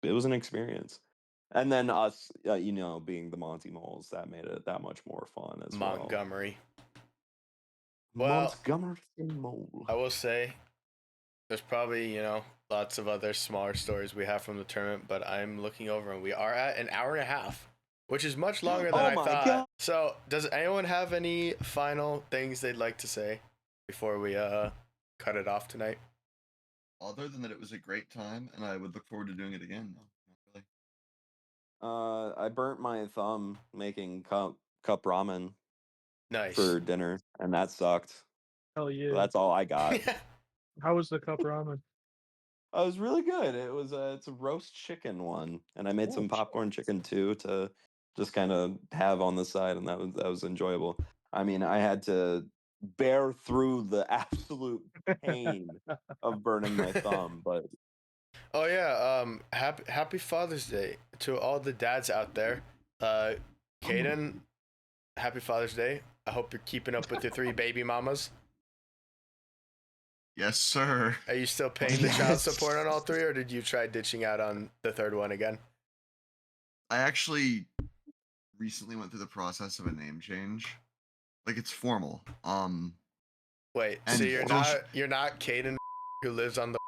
it was an experience. And then us, being the Monty Moles, that made it that much more fun as well. Montgomery. Well, Montgomery Mole. I will say, there's probably, lots of other smaller stories we have from the tournament, but I'm looking over and we are at an hour and a half, which is much longer than Oh I my thought. God. So, does anyone have any final things they'd like to say before we cut it off tonight? Other than that, it was a great time, and I would look forward to doing it again. No, not really. I burnt my thumb making cup ramen Nice. for dinner, and that sucked. Hell yeah. That's all I got. How was the cup ramen? It was really good. It's a roast chicken one, and I made some popcorn chicken too to just kind of have on the side, and that was enjoyable. I mean, I had to bear through the absolute pain of burning my thumb, but Oh yeah, happy Father's Day to all the dads out there. Caden, happy Father's Day. I hope you're keeping up with your 3 baby mamas. Yes, sir. Are you still paying the child support on all 3, or did you try ditching out on the 3rd one again? I actually recently went through the process of a name change. Like, it's formal. Wait, And so you're not Caden who lives on the